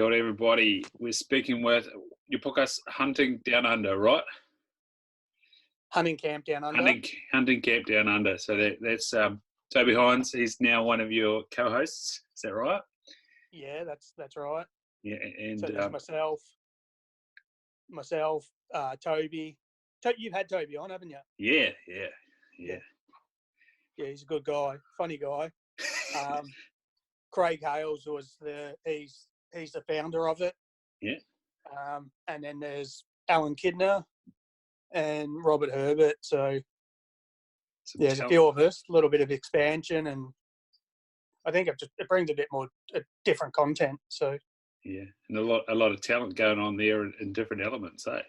Kia ora, everybody. We're speaking with your podcast, Hunting Down Under, right? Hunting Camp Down Under. Hunting Camp Down Under. So that's Toby Hines. He's now one of your co-hosts. Is that right? Yeah, that's right. Yeah, and so there's myself, Toby. You've had Toby on, haven't you? Yeah. Yeah, he's a good guy, funny guy. Craig Hales he's the founder of it. Yeah. And then there's Alan Kidner and Robert Herbert. So there's a few of us, a little bit of expansion, and I think it brings a bit more different content. So yeah, and a lot of talent going on there in different elements, eh?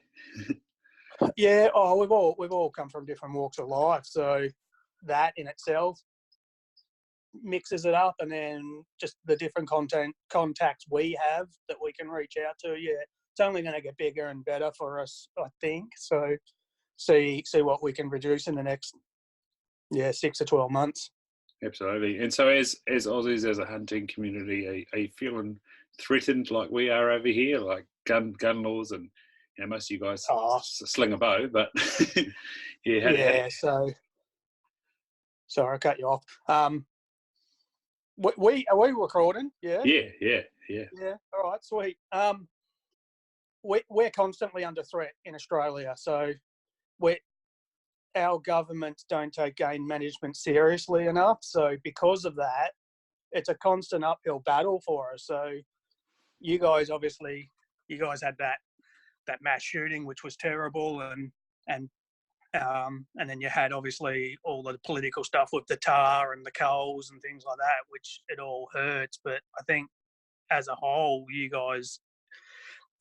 Yeah. We've all come from different walks of life, so that in itself mixes it up, and then just the different contacts we have that we can reach out to. Yeah, it's only going to get bigger and better for us, I think. So see what we can produce in the next 6 to 12 months. Absolutely. And so as Aussies, as a hunting community, are you feeling threatened like we are over here, like gun laws, and most of you guys sling a bow, but So sorry, I cut you off. Are we recording? Yeah. All right, sweet. We're constantly under threat in Australia, so our governments don't take game management seriously enough. So because of that, it's a constant uphill battle for us. So you guys had that mass shooting, which was terrible, and then you had obviously all the political stuff with the tar and the coals and things like that, which it all hurts. But I think as a whole, you guys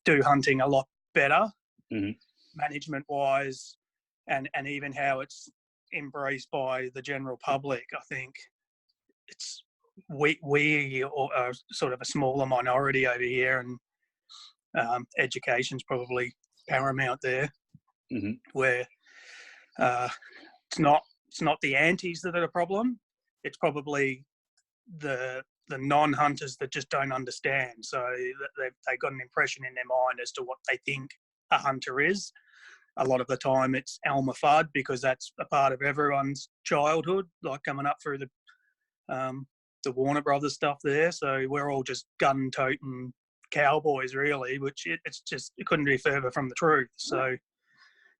do hunting a lot better, management wise, and even how it's embraced by the general public. I think we are sort of a smaller minority over here, and education's probably paramount there, where it's not the antis that are the problem. It's probably the non-hunters that just don't understand. So they've got an impression in their mind as to what they think a hunter is. A lot of the time it's Elmer Fudd, because that's a part of everyone's childhood, like coming up through the Warner Brothers stuff there. So we're all just gun-toting cowboys, really, which it couldn't be further from the truth. So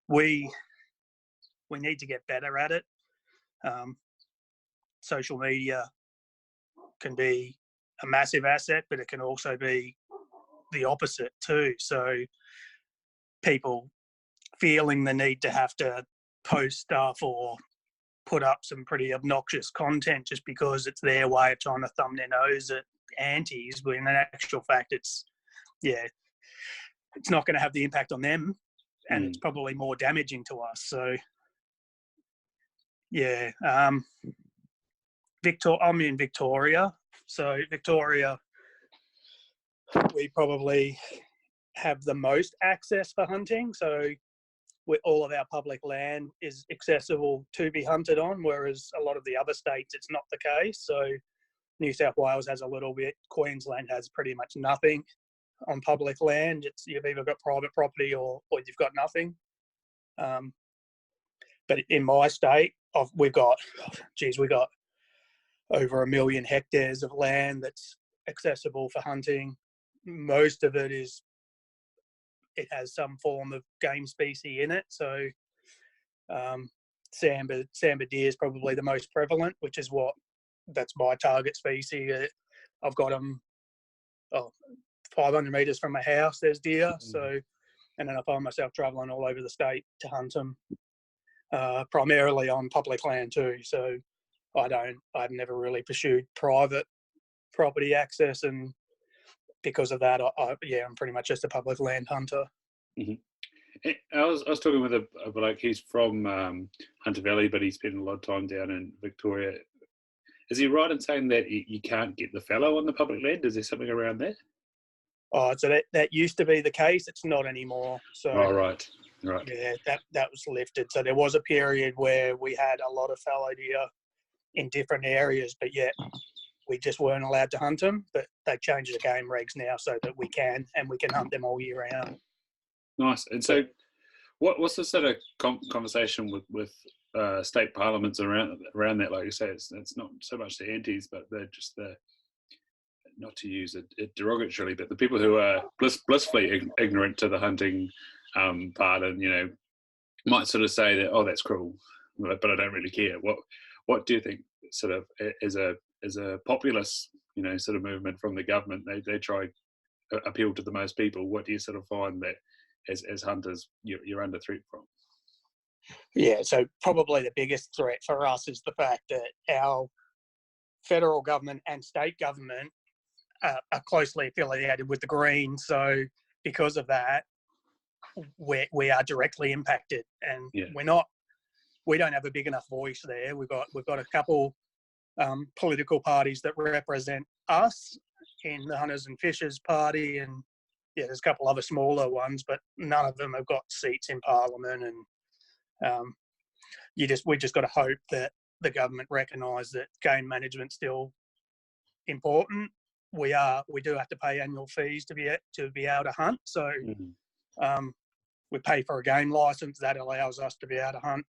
we need to get better at it. Social media can be a massive asset, but it can also be the opposite too. So people feeling the need to have to post stuff or put up some pretty obnoxious content just because it's their way of trying to thumb their nose at antis, when in actual fact it's not going to have the impact on them, and it's probably more damaging to us. So I'm in Victoria. So Victoria, we probably have the most access for hunting. So all of our public land is accessible to be hunted on, whereas a lot of the other states, it's not the case. So New South Wales has a little bit. Queensland has pretty much nothing on public land. You've either got private property or you've got nothing. But in my state, we've got over 1 million hectares of land that's accessible for hunting. Most of it has some form of game species in it. So sambar deer is probably the most prevalent, which is that's my target species. I've got them 500 metres from my house, there's deer. So, and then I find myself travelling all over the state to hunt them, primarily on public land too. So I've never really pursued private property access, and because of that, I'm pretty much just a public land hunter. I was talking with a bloke. He's from Hunter Valley, but he spent a lot of time down in Victoria. Is he right in saying that you can't get the fallow on the public land? Is there something around that? So that used to be the case. It's not anymore. So right. Yeah, that was lifted. So there was a period where we had a lot of fallow deer in different areas, but yet we just weren't allowed to hunt them. But they've changed the game regs now so that we can, and we can hunt them all year round. Nice. And so, what's the sort of conversation with state parliaments around that? Like you say, it's not so much the antis, but they're just the, not to use it derogatorily, but the people who are blissfully ignorant to the hunting part, and might sort of say that, oh, that's cruel, but I don't really care. What do you think? Sort of as a populist, sort of movement from the government, they try appeal to the most people. What do you sort of find that as hunters you're under threat from? Yeah, so probably the biggest threat for us is the fact that our federal government and state government are closely affiliated with the Greens. So because of that, we are directly impacted, and we don't have a big enough voice there. We've got a couple political parties that represent us in the Hunters and Fishers Party, and there's a couple other smaller ones, but none of them have got seats in Parliament. And we just got to hope that the government recognise that game management's still important. We do have to pay annual fees to be able to hunt. So we pay for a game licence that allows us to be able to hunt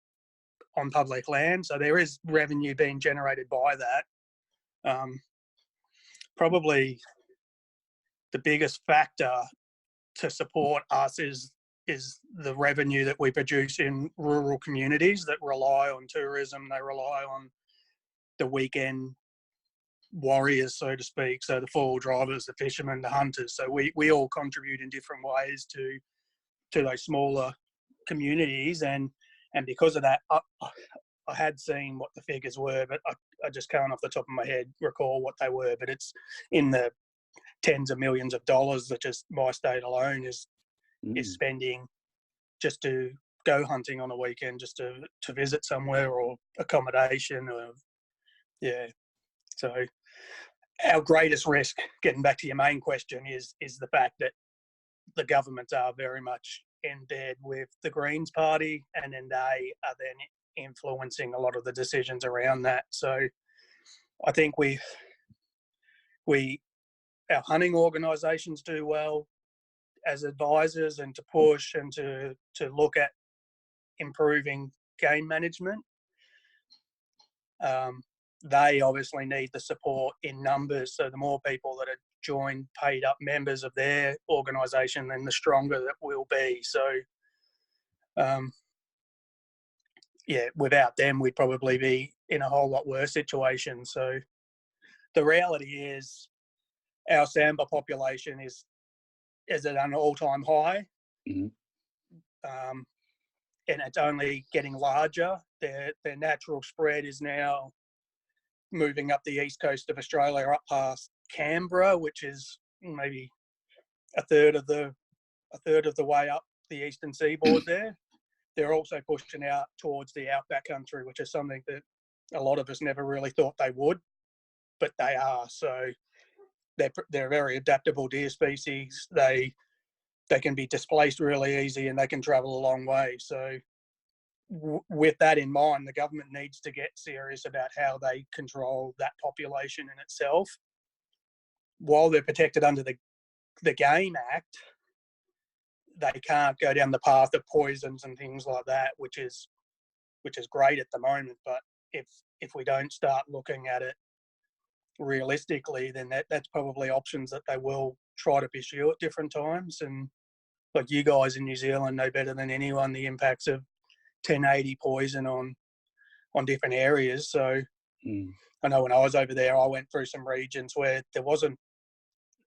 on public land. So there is revenue being generated by that. Probably the biggest factor to support us is the revenue that we produce in rural communities that rely on tourism. They rely on the weekend warriors, so to speak. So the four-wheel drivers, the fishermen, the hunters. So we all contribute in different ways to those smaller communities, and because of that, I had seen what the figures were, but I just can't off the top of my head recall what they were. But it's in the tens of millions of dollars that just my state alone is spending just to go hunting on a weekend, just to visit somewhere, or accommodation, or So our greatest risk, getting back to your main question, is the fact that the governments are very much in bed with the Greens Party, and then they are then influencing a lot of the decisions around that. So I think our hunting organisations do well as advisors, and to push and to look at improving game management. They obviously need the support in numbers. So the more people that are joined, paid up members of their organisation, then the stronger that we'll be. So, without them, we'd probably be in a whole lot worse situation. So the reality is our sambar population is at an all-time high. And it's only getting larger. Their natural spread is now moving up the east coast of Australia, up past Canberra, which is maybe a third of the way up the eastern seaboard there. They're also pushing out towards the outback country, which is something that a lot of us never really thought they would, but they are. So they're a very adaptable deer species. They can be displaced really easy, and they can travel a long way. So with that in mind, the government needs to get serious about how they control that population in itself. While they're protected under the Game Act, they can't go down the path of poisons and things like that, which is great at the moment. But if we don't start looking at it realistically, then that's probably options that they will try to pursue at different times. And like you guys in New Zealand know better than anyone the impacts of 1080 poison on different areas. So I know when I was over there, I went through some regions where there wasn't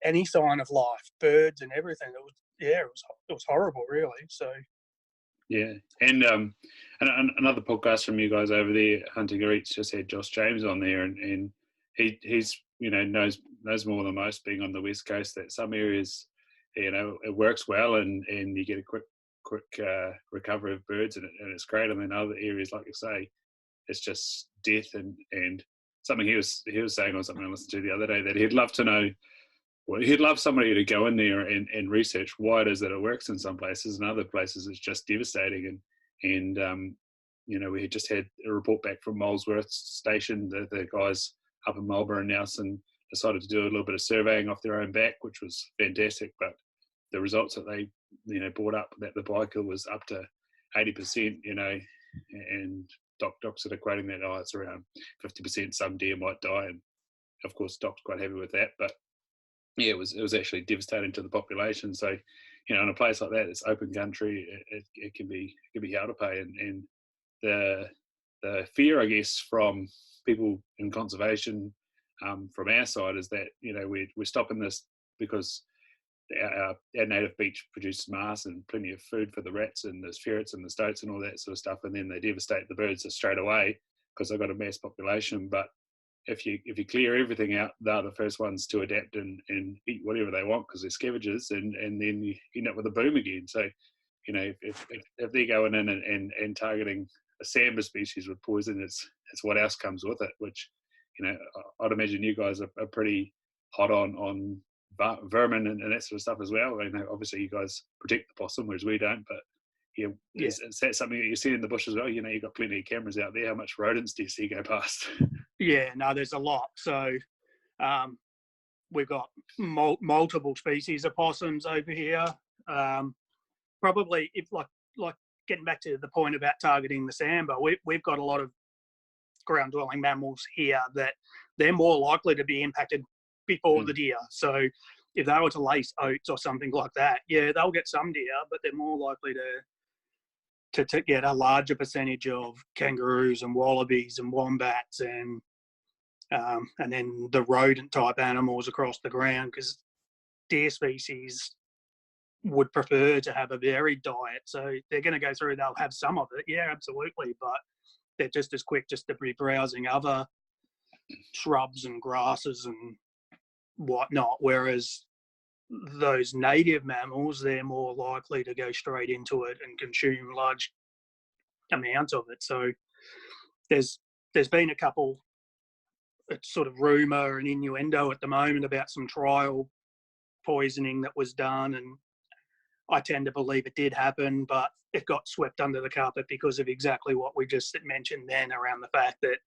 any sign of life, birds and everything. It was horrible, really. So and another podcast from you guys over there, Hunting or Eats, just had Josh James on there, and he's knows more than most, being on the west coast, that some areas it works well and you get a quick recovery of birds, and it's great. And then other areas, like you say, it's just death. And something he was saying on something I listened to the other day, that he'd love to know. Well, he'd love somebody to go in there and research why it is that it works in some places, and other places it's just devastating. And we had just had a report back from Molesworth Station. The guys up in Marlborough and Nelson decided to do a little bit of surveying off their own back, which was fantastic. But the results that they, brought up, that the biker was up to 80%, and docs are equating that, it's around 50%. Some deer might die, and of course, doc's quite happy with that. But yeah, it was actually devastating to the population. So, in a place like that, it's open country. It can be hell to pay, and the fear, I guess, from people in conservation, from our side, is that we're stopping this because our native beach produces mass and plenty of food for the rats and the ferrets and the stoats and all that sort of stuff, and then they devastate the birds straight away because they've got a mass population. But if you clear everything out, they're the first ones to adapt and eat whatever they want because they're scavengers, and then you end up with a boom again. So, if they're going in and targeting a samba species with poison, it's what else comes with it, which, I'd imagine you guys are pretty hot on vermin and that sort of stuff as well. Obviously you guys protect the possum, whereas we don't, but is that something that you see in the bush as well? You've got plenty of cameras out there. How much rodents do you see go past? Yeah, no, there's a lot. So we've got multiple species of possums over here. Probably, if like getting back to the point about targeting the samba, we've got a lot of ground-dwelling mammals here that they're more likely to be impacted before the deer. So if they were to lace oats or something like that, yeah, they'll get some deer, but they're more likely to get a larger percentage of kangaroos and wallabies and wombats and then the rodent type animals across the ground, because deer species would prefer to have a varied diet. So they're going to go through, they'll have some of it, yeah, absolutely, but they're just as quick just to be browsing other shrubs and grasses and whatnot, whereas those native mammals, they're more likely to go straight into it and consume large amounts of it. So there's been a couple, it's sort of rumour and innuendo at the moment about some trial poisoning that was done, and I tend to believe it did happen, but it got swept under the carpet because of exactly what we just mentioned then, around the fact that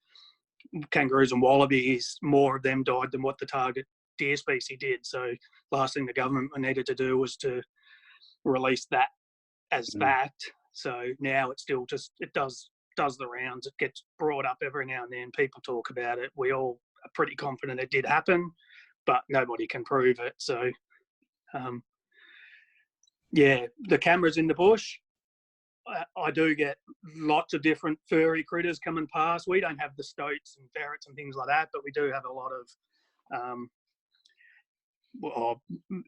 kangaroos and wallabies, more of them died than what the target deer species did. So last thing the government needed to do was to release that as fact. So now it still just, it does the rounds. It gets brought up every now and then. People talk about it. We all are pretty confident it did happen, but nobody can prove it. So, yeah, the cameras in the bush, I do get lots of different furry critters coming past. We don't have the stoats and ferrets and things like that, but we do have a lot of,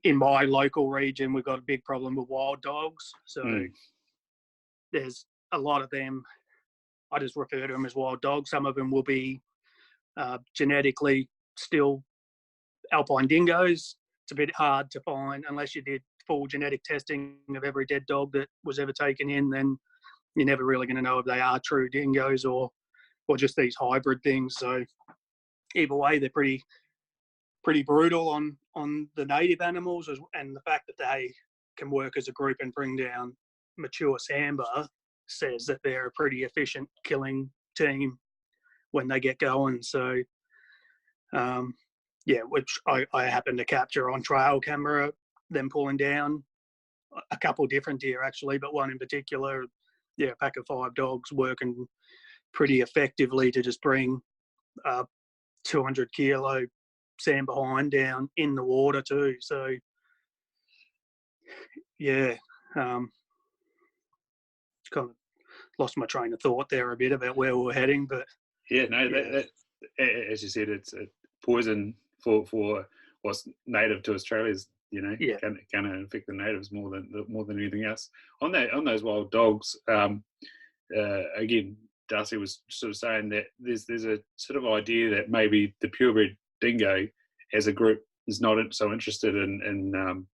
in my local region, we've got a big problem with wild dogs. So there's a lot of them. I just refer to them as wild dogs. Some of them will be genetically still alpine dingoes. It's a bit hard to find unless you did full genetic testing of every dead dog that was ever taken in. Then you're never really going to know if they are true dingoes or just these hybrid things. So either way, they're pretty brutal on the native animals, and the fact that they can work as a group and bring down mature samba says that they're a pretty efficient killing team when they get going. So yeah, which I happened to capture on trail camera, them pulling down a couple different deer actually, but one in particular, yeah, a pack of 5 dogs working pretty effectively to just bring 200 kilo sand behind down in the water too. So yeah, kind of lost my train of thought there a bit about where we were heading, but yeah, no, that as you said, it's a poison for what's native to Australia is, going to infect the natives more than anything else. On those wild dogs, again, Darcy was sort of saying that there's a sort of idea that maybe the purebred dingo as a group is not so interested in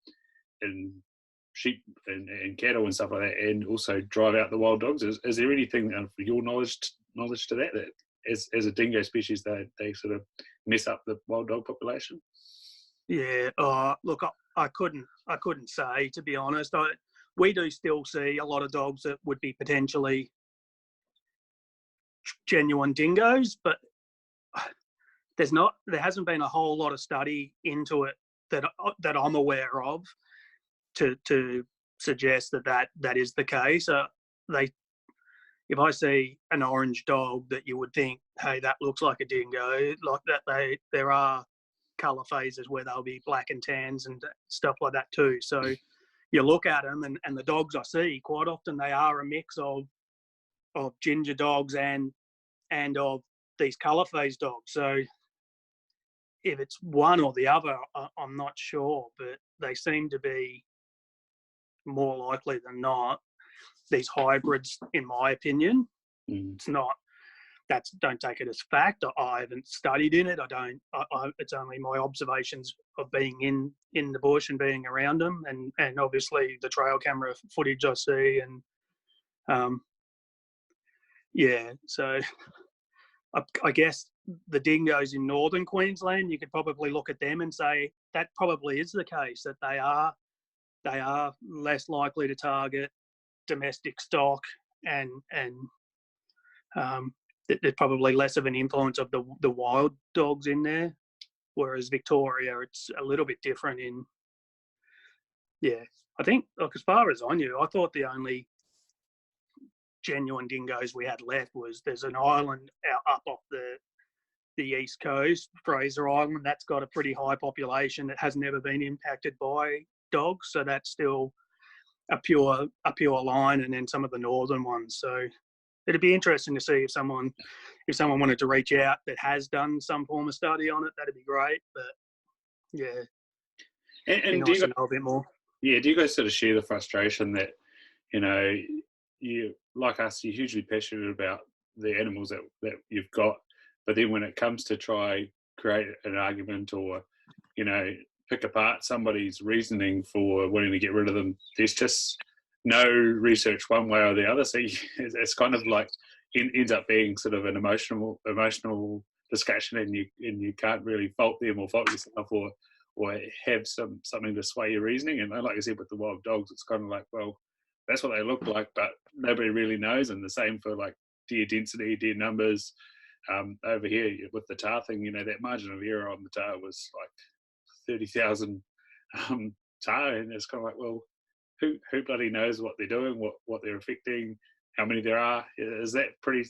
sheep and cattle and stuff like that, and also drive out the wild dogs. Is there anything for your knowledge to that as a dingo species they sort of mess up the wild dog population? Yeah, look, I couldn't say, to be honest. We do still see a lot of dogs that would be potentially genuine dingoes, but there hasn't been a whole lot of study into it that I'm aware of to suggest that is the case. If I see an orange dog that you would think, hey, that looks like a dingo, like that, there are colour phases where they'll be black and tans and stuff like that too. So you look at them, and the dogs I see, quite often they are a mix of ginger dogs and of these colour phase dogs. So if it's one or the other, I'm not sure, but they seem to be more likely than not these hybrids, in my opinion. It's not. Don't take it as fact. I haven't studied in it. It's only my observations of being in the bush and being around them, and obviously the trail camera footage I see, and yeah. So I guess the dingoes in northern Queensland, you could probably look at them and say that probably is the case, that they are less likely to target domestic stock, and there's probably less of an influence of the wild dogs in there, whereas Victoria, it's a little bit different I think, like, as far as I knew, I thought the only genuine dingoes we had left was there's an island up off the east coast, Fraser Island, that's got a pretty high population that has never been impacted by dogs, so that's still a pure line, and then some of the northern ones. So it'd be interesting to see if someone wanted to reach out that has done some form of study on it. That'd be great. But yeah, and nice to know a bit more. Yeah, do you guys sort of share the frustration that, you, like us, you're hugely passionate about the animals that you've got, but then when it comes to try create an argument or, pick apart somebody's reasoning for wanting to get rid of them, there's just no research one way or the other. So it's kind of like ends up being sort of an emotional discussion, and you can't really fault them or fault yourself or have something to sway your reasoning. And like I said, with the wild dogs, it's kind of like, well, that's what they look like, but nobody really knows. And the same for like deer density, deer numbers. Over here with the tahr thing, that margin of error on the tahr was like 30,000 tahr, and it's kind of like, well, who bloody knows what they're doing, what they're affecting, how many there are? Is that pretty,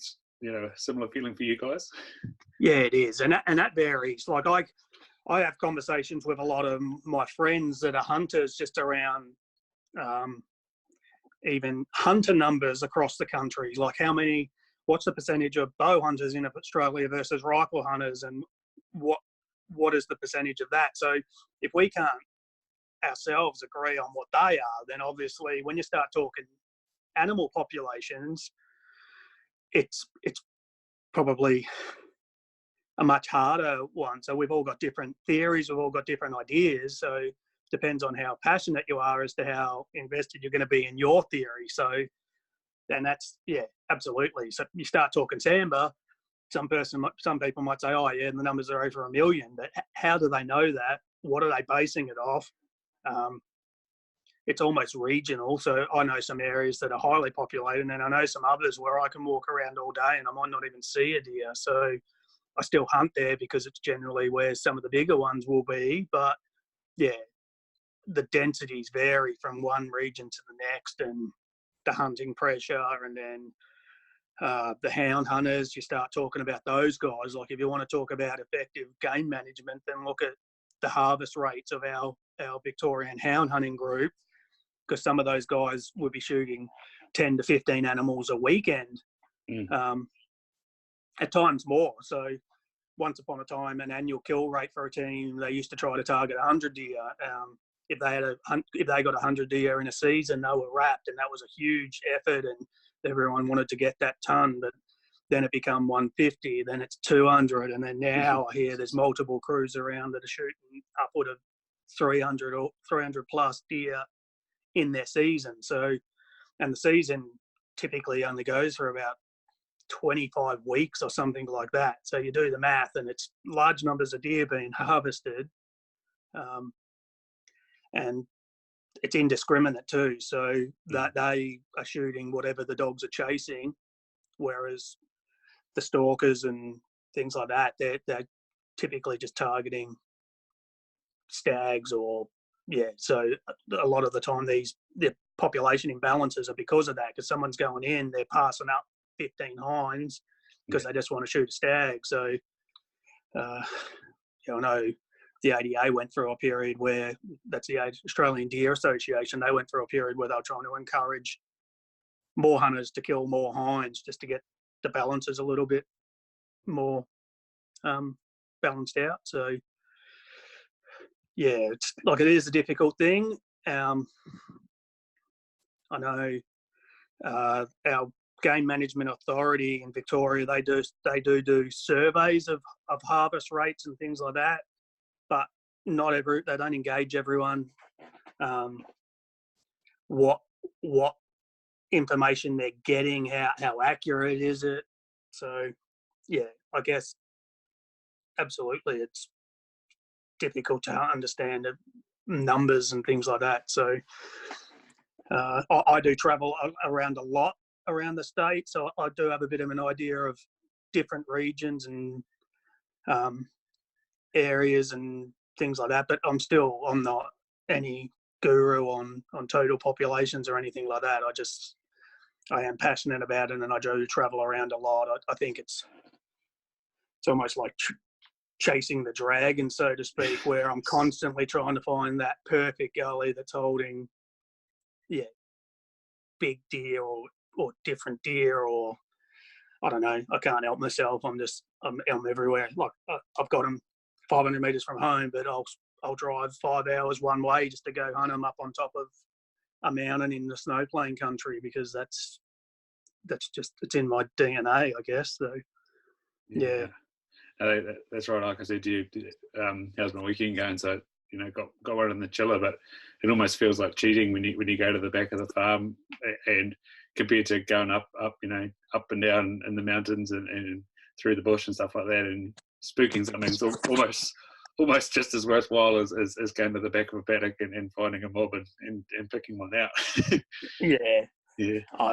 similar feeling for you guys? Yeah, it is, and that varies. Like I have conversations with a lot of my friends that are hunters just around even hunter numbers across the country, like what's the percentage of bow hunters in Australia versus rifle hunters, and what is the percentage of that? So if we can't ourselves agree on what they are, then obviously when you start talking animal populations, it's probably a much harder one. So we've all got different theories, we've all got different ideas. So it depends on how passionate you are as to how invested you're going to be in your theory. So, and that's, yeah, absolutely. So you start talking sambar, some people might say, oh yeah, the numbers are over 1 million, but how do they know that? What are they basing it off? It's almost regional. So I know some areas that are highly populated, and I know some others where I can walk around all day and I might not even see a deer. So I still hunt there because it's generally where some of the bigger ones will be. But yeah, the densities vary from one region to the next, and the hunting pressure, and then the hound hunters, you start talking about those guys. Like if you want to talk about effective game management, then look at the harvest rates of our Victorian hound hunting group, because some of those guys would be shooting 10 to 15 animals a weekend, at times more. So once upon a time, an annual kill rate for a team, they used to try to target 100 deer. If they got 100 deer in a season, they were wrapped, and that was a huge effort, and everyone wanted to get that ton. But then it became 150, then it's 200, and then now I hear there's multiple crews around that are shooting upward of 300 or 300 plus deer in their season. So, and the season typically only goes for about 25 weeks or something like that. So you do the math, and it's large numbers of deer being harvested, and it's indiscriminate too. So that they are shooting whatever the dogs are chasing, whereas the stalkers and things like that, they're typically just targeting stags so a lot of the time the population imbalances are because of that, because someone's going in, they're passing up 15 hinds because they just want to shoot a stag. So I know the ADA went through a period where, that's the Australian Deer Association, they went through a period where they were trying to encourage more hunters to kill more hinds just to get the balances a little bit more balanced out. So yeah, it's like, it is a difficult thing. I know our Game Management Authority in Victoria, they do surveys of harvest rates and things like that, but they don't engage everyone. What information they're getting, how accurate is it? So yeah, I guess absolutely it's difficult to understand numbers and things like that. So I do travel around a lot around the state, so I do have a bit of an idea of different regions and areas and things like that, but I'm not any guru on total populations or anything like that. I am passionate about it, and I do travel around a lot. I think it's almost like chasing the dragon, so to speak, where I'm constantly trying to find that perfect gully that's holding big deer or different deer, or I don't know, I can't help myself. I'm everywhere. Like, I've got them 500 metres from home, but I'll drive 5 hours one way just to go hunt them up on top of a mountain in the snowplain country, because that's just, it's in my DNA, I guess. So yeah. That's right. Like I said to you, how's my weekend going? So, got one in the chiller, but it almost feels like cheating when you go to the back of the farm, and compared to going up up and down in the mountains and through the bush and stuff like that, and spooking something's almost just as worthwhile as going to the back of a paddock and finding a mob and picking one out. Yeah.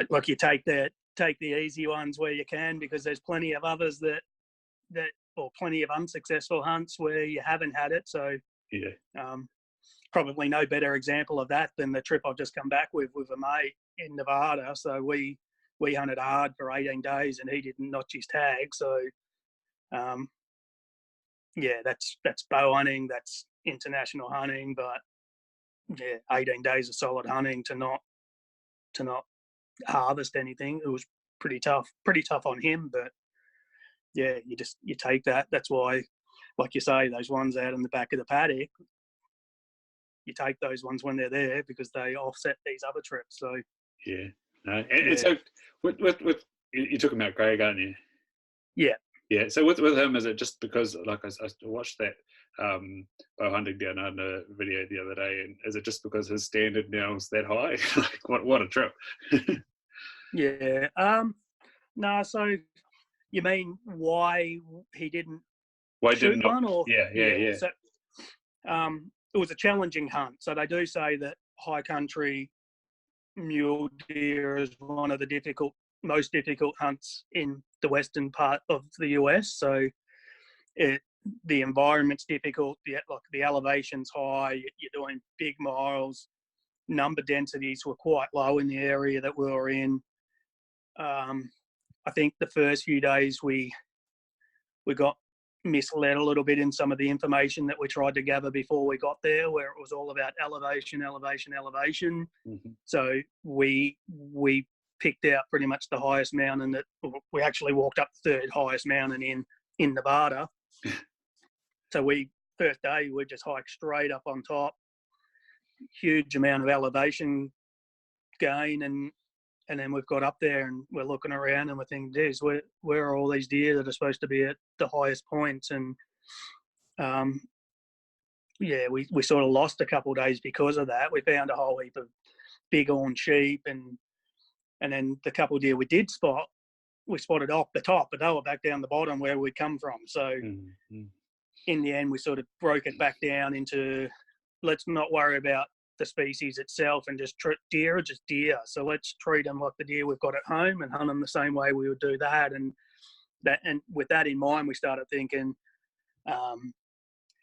Like, you take the easy ones where you can, because there's plenty of others that or plenty of unsuccessful hunts where you haven't had it. So probably no better example of that than the trip I've just come back with a mate in Nevada. So we hunted hard for 18 days and he didn't notch his tag. So that's bow hunting, that's international hunting, but 18 days of solid hunting to not harvest anything. It was pretty tough on him, but yeah, you take that. That's why, like you say, those ones out in the back of the paddock, you take those ones when they're there, because they offset these other trips. So and so with you took him out Craig, aren't you? Yeah. So with him, is it just because, like, I watched that bow hunting down under video the other day, and is it just because his standard now is that high? Like, what a trip. Yeah. No. So you mean why he didn't shoot one? Or yeah. So it was a challenging hunt. So they do say that high country mule deer is one of the most difficult hunts in the western part of the US. So the environment's difficult. The elevation's high. You're doing big miles. Number densities were quite low in the area that we were in. I think the first few days we got misled a little bit in some of the information that we tried to gather before we got there, where it was all about elevation. Mm-hmm. So we picked out pretty much the highest mountain that we actually walked up the third highest mountain in Nevada. So first day we just hiked straight up on top, huge amount of elevation gain, and then we've got up there and we're looking around and we're thinking, geez, where are all these deer that are supposed to be at the highest points? And we sort of lost a couple of days because of that. We found a whole heap of bighorn sheep, and then the couple of deer we did spot, we spotted off the top, but they were back down the bottom where we'd come from. So in the end, we sort of broke it back down into, let's not worry about the species itself and just treat deer just deer. So let's treat them like the deer we've got at home and hunt them the same way we would do that. And with that in mind, we started thinking,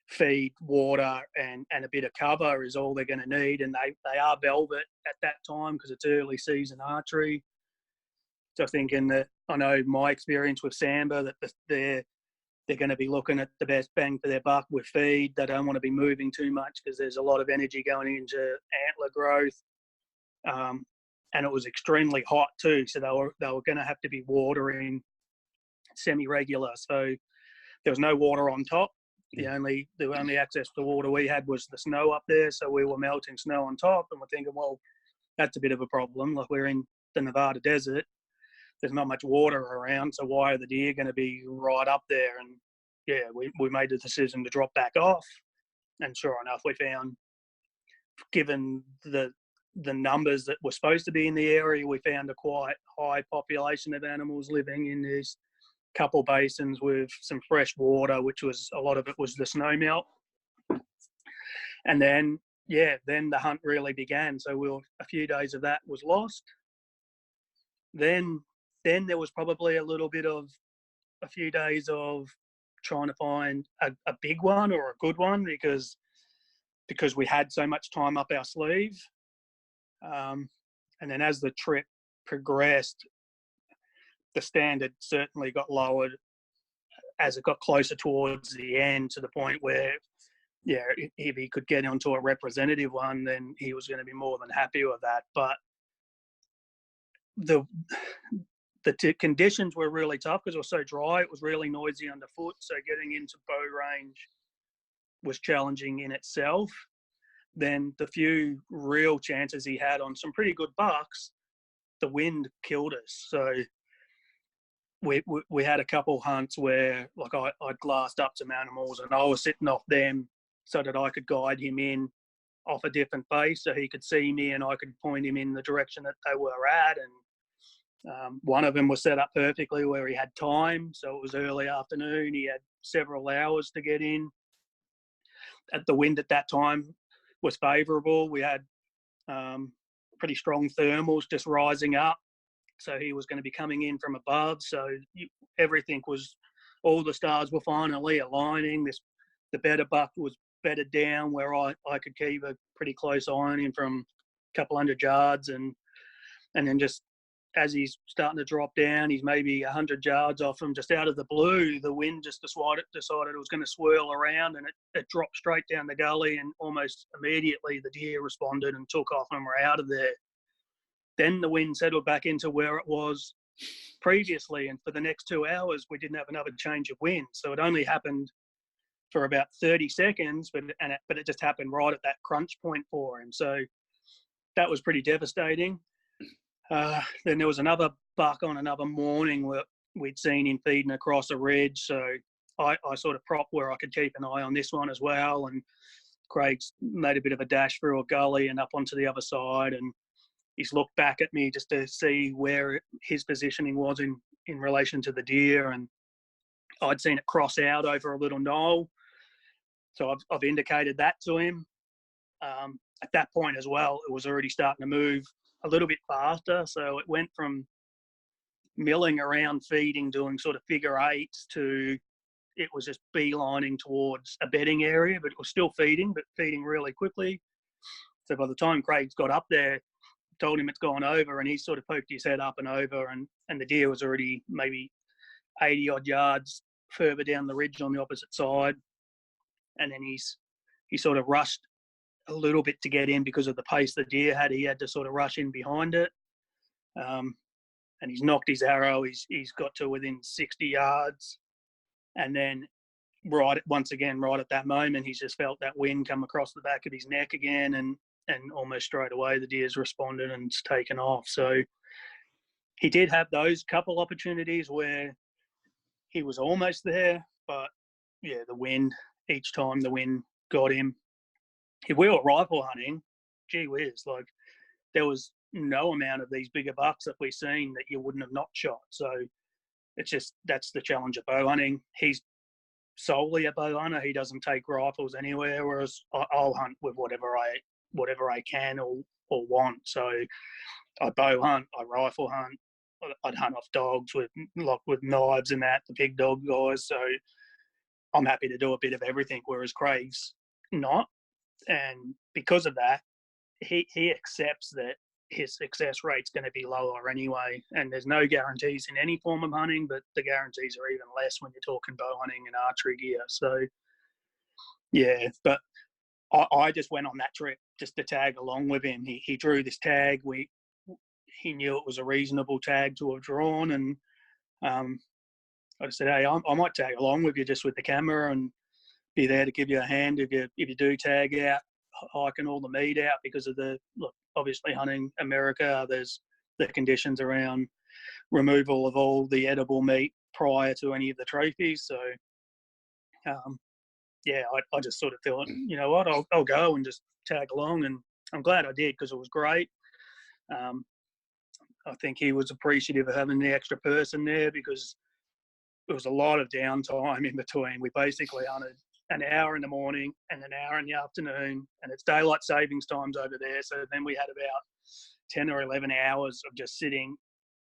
feed, water, and a bit of cover is all they're going to need. And they are velvet at that time because it's early season archery. So thinking that, I know my experience with Samba, that they're going to be looking at the best bang for their buck with feed. They don't want to be moving too much because there's a lot of energy going into antler growth. And it was extremely hot too, so they were going to have to be watering semi-regular. So there was no water on top. The only access to water we had was the snow up there, so we were melting snow on top, and we're thinking, well, that's a bit of a problem. Like, we're in the Nevada desert, there's not much water around, so why are the deer going to be right up there? And yeah, we made the decision to drop back off, and sure enough, we found, given the numbers that were supposed to be in the area, we found a quite high population of animals living in these couple basins with some fresh water, which was, a lot of it was the snow melt. And then the hunt really began. So a few days of that was lost. Then there was probably a few days of trying to find a big one or a good one because we had so much time up our sleeve. And then as the trip progressed, the standard certainly got lowered as it got closer towards the end, to the point where, yeah, if he could get onto a representative one, then he was going to be more than happy with that. But the conditions were really tough because it was so dry. It was really noisy underfoot. So getting into bow range was challenging in itself. Then the few real chances he had on some pretty good bucks, the wind killed us. So we had a couple hunts where, like, I'd glassed up some animals and I was sitting off them so that I could guide him in off a different base so he could see me and I could point him in the direction that they were at. And one of them was set up perfectly where he had time. So it was early afternoon. He had several hours to get in. The wind at that time was favourable. We had pretty strong thermals just rising up. So he was going to be coming in from above. So everything was, all the stars were finally aligning. The better buck was bedded down where I could keep a pretty close eye on him from a couple hundred yards. And then just as he's starting to drop down, he's maybe 100 yards off him, just out of the blue, the wind just decided it was going to swirl around, and it dropped straight down the gully, and almost immediately the deer responded and took off and were out of there. Then the wind settled back into where it was previously, and for the next 2 hours, we didn't have another change of wind. So it only happened for about 30 seconds, but it just happened right at that crunch point for him. So that was pretty devastating. Then there was another buck on another morning where we'd seen him feeding across a ridge. So I sort of propped where I could keep an eye on this one as well. And Craig's made a bit of a dash through a gully and up onto the other side. And he's looked back at me just to see where his positioning was in relation to the deer. And I'd seen it cross out over a little knoll. So I've indicated that to him. At that point as well, it was already starting to move a little bit faster. So it went from milling around feeding, doing sort of figure eights, to it was just beelining towards a bedding area, but it was still feeding, but feeding really quickly. So by the time Craig's got up there, told him it's gone over, and he sort of poked his head up and over, and the deer was already maybe 80 odd yards further down the ridge on the opposite side. And then he sort of rushed a little bit to get in because of the pace the deer had. He had to sort of rush in behind it. And he's knocked his arrow. He's got to within 60 yards. And then right at that moment, he's just felt that wind come across the back of his neck again, and almost straight away the deer's responded and it's taken off. So he did have those couple opportunities where he was almost there, but yeah, each time the wind got him. If we were rifle hunting, gee whiz, like, there was no amount of these bigger bucks that we've seen that you wouldn't have not shot. So that's the challenge of bow hunting. He's solely a bow hunter. He doesn't take rifles anywhere, whereas I'll hunt with whatever I can or want. So I bow hunt, I rifle hunt, I'd hunt off dogs with knives and that, the big dog guys. So I'm happy to do a bit of everything, whereas Craig's not. And because of that, he accepts that his success rate's going to be lower anyway. And there's no guarantees in any form of hunting, but the guarantees are even less when you're talking bow hunting and archery gear. So, yeah, but I just went on that trip just to tag along with him. He drew this tag. He knew it was a reasonable tag to have drawn, and I just said, hey, I might tag along with you just with the camera and be there to give you a hand if you do tag out, hiking all the meat out because of obviously hunting America. There's the conditions around removal of all the edible meat prior to any of the trophies. So, I just sort of thought, you know what, I'll go and just tag along, and I'm glad I did because it was great. I think he was appreciative of having the extra person there because there was a lot of downtime in between. We basically hunted an hour in the morning and an hour in the afternoon, and it's daylight savings times over there. So then we had about 10 or 11 hours of just sitting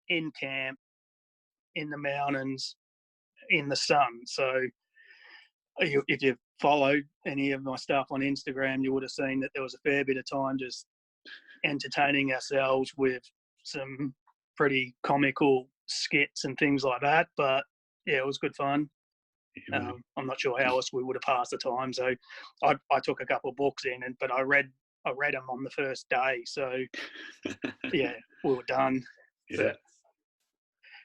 in camp, in the mountains, in the sun. So if you followed any of my stuff on Instagram, you would have seen that there was a fair bit of time just entertaining ourselves with some pretty comical skits and things like that. But yeah, it was good fun. I'm not sure how else we would have passed the time. So I took a couple of books in, but I read them on the first day. So yeah, we were done. Yeah. But,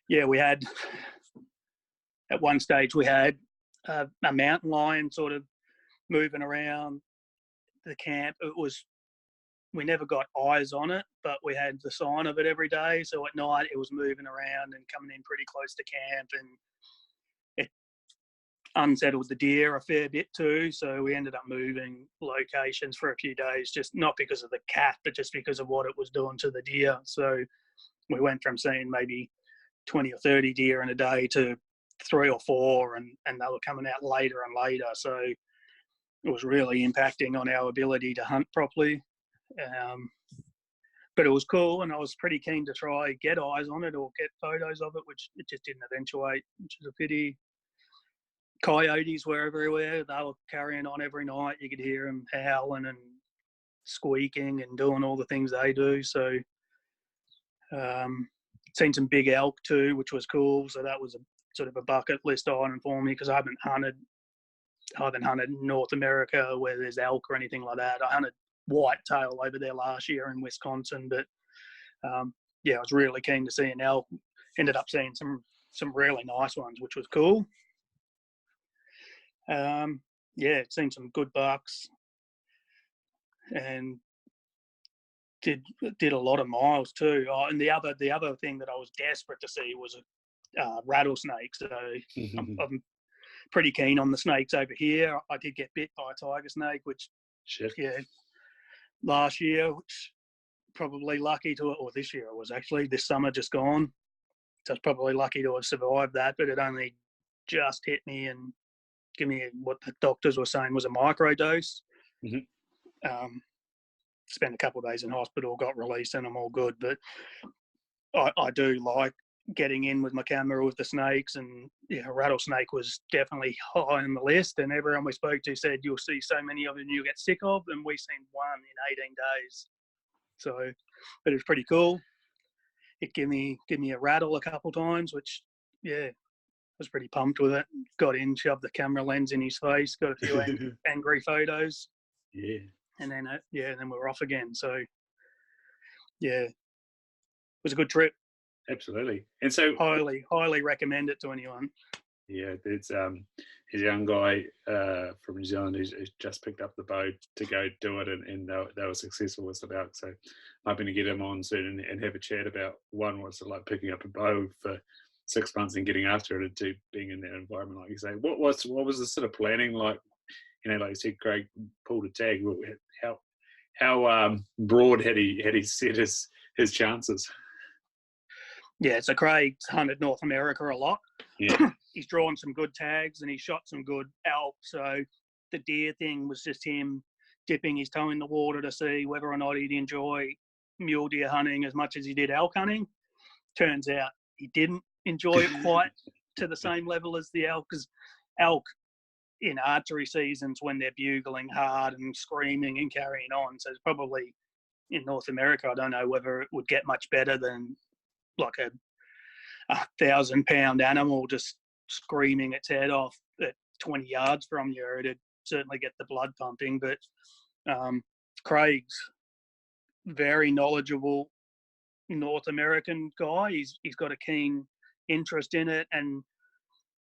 yeah, we had at one stage we had a mountain lion sort of moving around the camp. We never got eyes on it, but we had the sign of it every day. So at night it was moving around and coming in pretty close to camp, and it unsettled the deer a fair bit too. So we ended up moving locations for a few days, just not because of the cat, but just because of what it was doing to the deer. So we went from seeing maybe 20 or 30 deer in a day to 3 or 4, and they were coming out later and later. So it was really impacting on our ability to hunt properly. But it was cool, and I was pretty keen to try get eyes on it or get photos of it, which it just didn't eventuate, which is a pity. Coyotes were everywhere. They were carrying on every night. You could hear them howling and squeaking and doing all the things they do. So seen some big elk too, which was cool. So that was a sort of a bucket list item for me because I haven't hunted North America where there's elk or anything like that. I hunted whitetail over there last year in Wisconsin, but I was really keen to see an elk. Ended up seeing some really nice ones, which was cool. Seen some good bucks and did a lot of miles too. And the other thing that I was desperate to see was rattlesnakes. So I'm pretty keen on the snakes over here. I did get bit by a tiger snake, which last year, which probably lucky to, or this year it was actually, this summer just gone. So I was probably lucky to have survived that, but it only just hit me and give me what the doctors were saying was a micro dose. Spent a couple of days in hospital, got released, and I'm all good. But I do like getting in with my camera with the snakes, and rattlesnake was definitely high on the list. And everyone we spoke to said you'll see so many of them you'll get sick of, and we seen one in 18 days. So, but it was pretty cool. It gave me a rattle a couple of times, which I was pretty pumped with it. Got in, shoved the camera lens in his face, got a few angry photos. Yeah. And then then we were off again. So it was a good trip. Absolutely. And so highly recommend it to anyone. Yeah, there's a young guy from New Zealand who's just picked up the bow to go do it, and they were successful with the elk. So I'm going to get him on soon and have a chat about what's it like picking up a bow for 6 months and getting after it, and two, being in that environment, like you say. What was the sort of planning like? Like you said, Craig pulled a tag. How broad had he set his chances? Yeah, so Craig's hunted North America a lot. Yeah. He's drawn some good tags and he shot some good elk. So the deer thing was just him dipping his toe in the water to see whether or not he'd enjoy mule deer hunting as much as he did elk hunting. Turns out he didn't enjoy it quite to the same level as the elk, because elk, in archery seasons when they're bugling hard and screaming and carrying on. So it's probably in North America, I don't know whether it would get much better than like a 1,000-pound animal just screaming its head off at 20 yards from you. It'd certainly get the blood pumping. But Craig's very knowledgeable North American guy. He's got a keen interest in it, and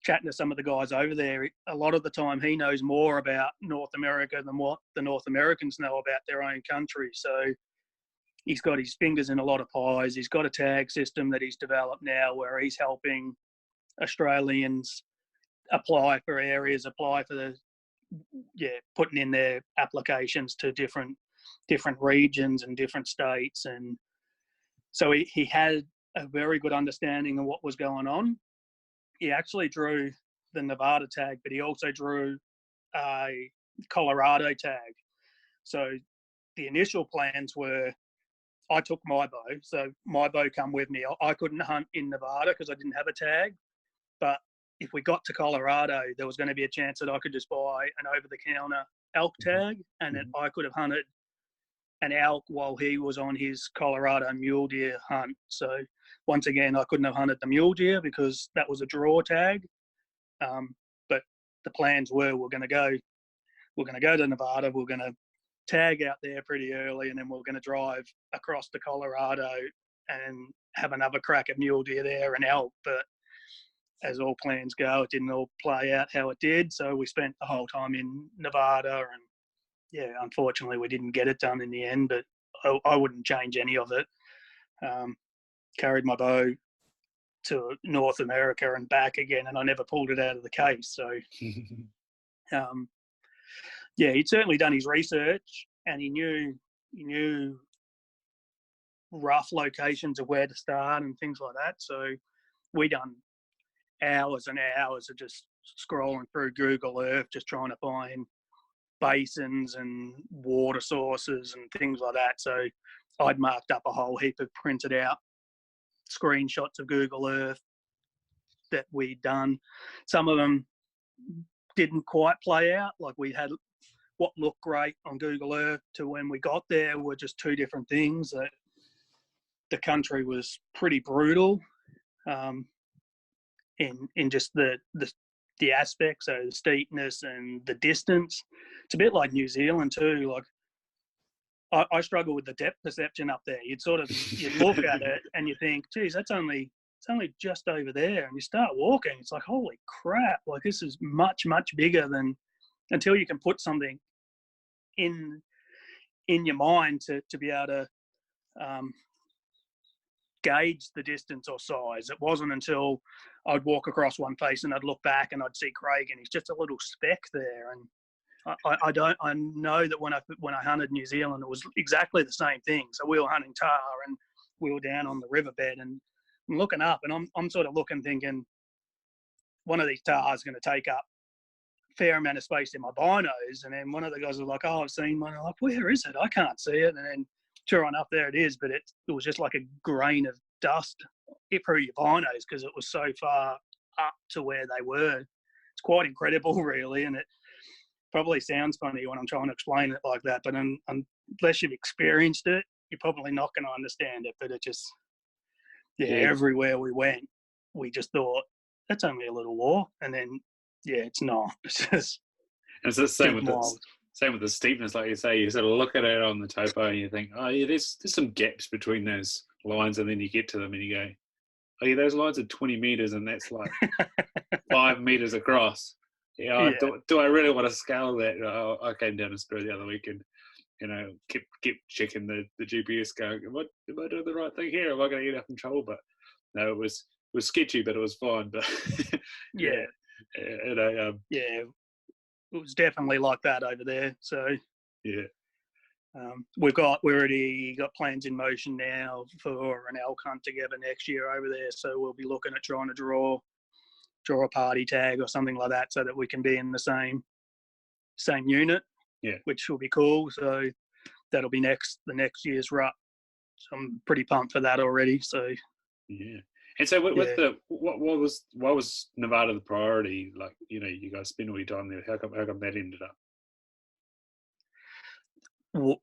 chatting to some of the guys over there, a lot of the time he knows more about North America than what the North Americans know about their own country. So he's got his fingers in a lot of pies. He's got a tag system that he's developed now where he's helping Australians apply for areas, putting in their applications to different regions and different states. And so he had a very good understanding of what was going on. He actually drew the Nevada tag, but he also drew a Colorado tag. So the initial plans were, I took my bow, so my bow come with me. I couldn't hunt in Nevada because I didn't have a tag, but if we got to Colorado, there was going to be a chance that I could just buy an over-the-counter elk tag, and then I could have hunted an elk while he was on his Colorado mule deer hunt. So once again, I couldn't have hunted the mule deer because that was a draw tag. But the plans were we're going to go to Nevada. We're going to tag out there pretty early, and then we're going to drive across to Colorado and have another crack at mule deer there and elk. But as all plans go, it didn't all play out how it did. So we spent the whole time in Nevada, and yeah, unfortunately we didn't get it done in the end, but I wouldn't change any of it. Carried my bow to North America and back again, and I never pulled it out of the case. So yeah, he'd certainly done his research, and he knew rough locations of where to start and things like that. So we done hours and hours of just scrolling through Google Earth, just trying to find basins and water sources and things like that. So I'd marked up a whole heap of printed out screenshots of Google Earth that we'd done. Some of them didn't quite play out. Like we had what looked great on Google Earth to when we got there were just two different things. That the country was pretty brutal in just the aspects, so the steepness and the distance. It's a bit like New Zealand too. Like I struggle with the depth perception up there. You'd look at it and you think, geez, it's only just over there. And you start walking, it's like, holy crap, like this is much, much bigger than, until you can put something in your mind to be able to gauge the distance or size. It wasn't until I'd walk across one face and I'd look back and I'd see Craig and he's just a little speck there. And I know that when I hunted New Zealand, it was exactly the same thing. So we were hunting tahr and we were down on the riverbed, and I'm looking up and I'm sort of looking, thinking one of these tahr is going to take up a fair amount of space in my binos. And then one of the guys was like, oh, I've seen one. I'm like, where is it? I can't see it. And then sure enough, there it is. But it was just like a grain of dust through your binos because it was so far up to where they were. It's quite incredible, really. And it probably sounds funny when I'm trying to explain it like that, but unless you've experienced it, you're probably not going to understand it. But it just, everywhere we went, we just thought, that's only a little walk. And then, yeah, it's not. It's just, and it's the same with the steepness, like you say. You sort of look at it on the topo and you think, oh yeah, there's some gaps between those lines, and then you get to them and you go, oh yeah, those lines are 20 meters and that's like 5 meters across. Yeah, do I really want to scale that? I came down to Spur the other week and, kept checking the GPS, going, am I doing the right thing here? Am I going to get up in trouble? But no, it was sketchy, but it was fine. But it was definitely like that over there. So yeah, we've already got plans in motion now for an elk hunt together next year over there. So we'll be looking at trying to draw a party tag or something like that so that we can be in the same unit, which will be cool. So that'll be the next year's rut. So I'm pretty pumped for that already. So yeah. And so with Yeah. the why was Nevada the priority? Like, you guys spend all your time there. How come that ended up?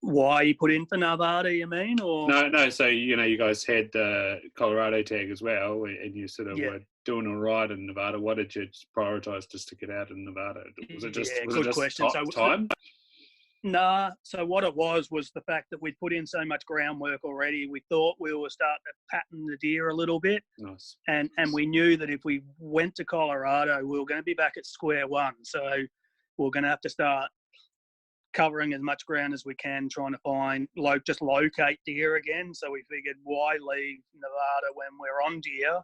Why you put in for Nevada, you mean? Or No. So you guys had the Colorado tag as well, and you sort of yeah, were doing all right in Nevada. Why did you prioritize just to get out in Nevada? Was it yeah, just good question. So time? nah. So what it was the fact that we'd put in so much groundwork already. We thought we were starting to pattern the deer a little bit, Nice. and we knew that if we went to Colorado, we were going to be back at square one. So we're going to have to start covering as much ground as we can, trying to find just locate deer again. So we figured, why leave Nevada when we're on deer?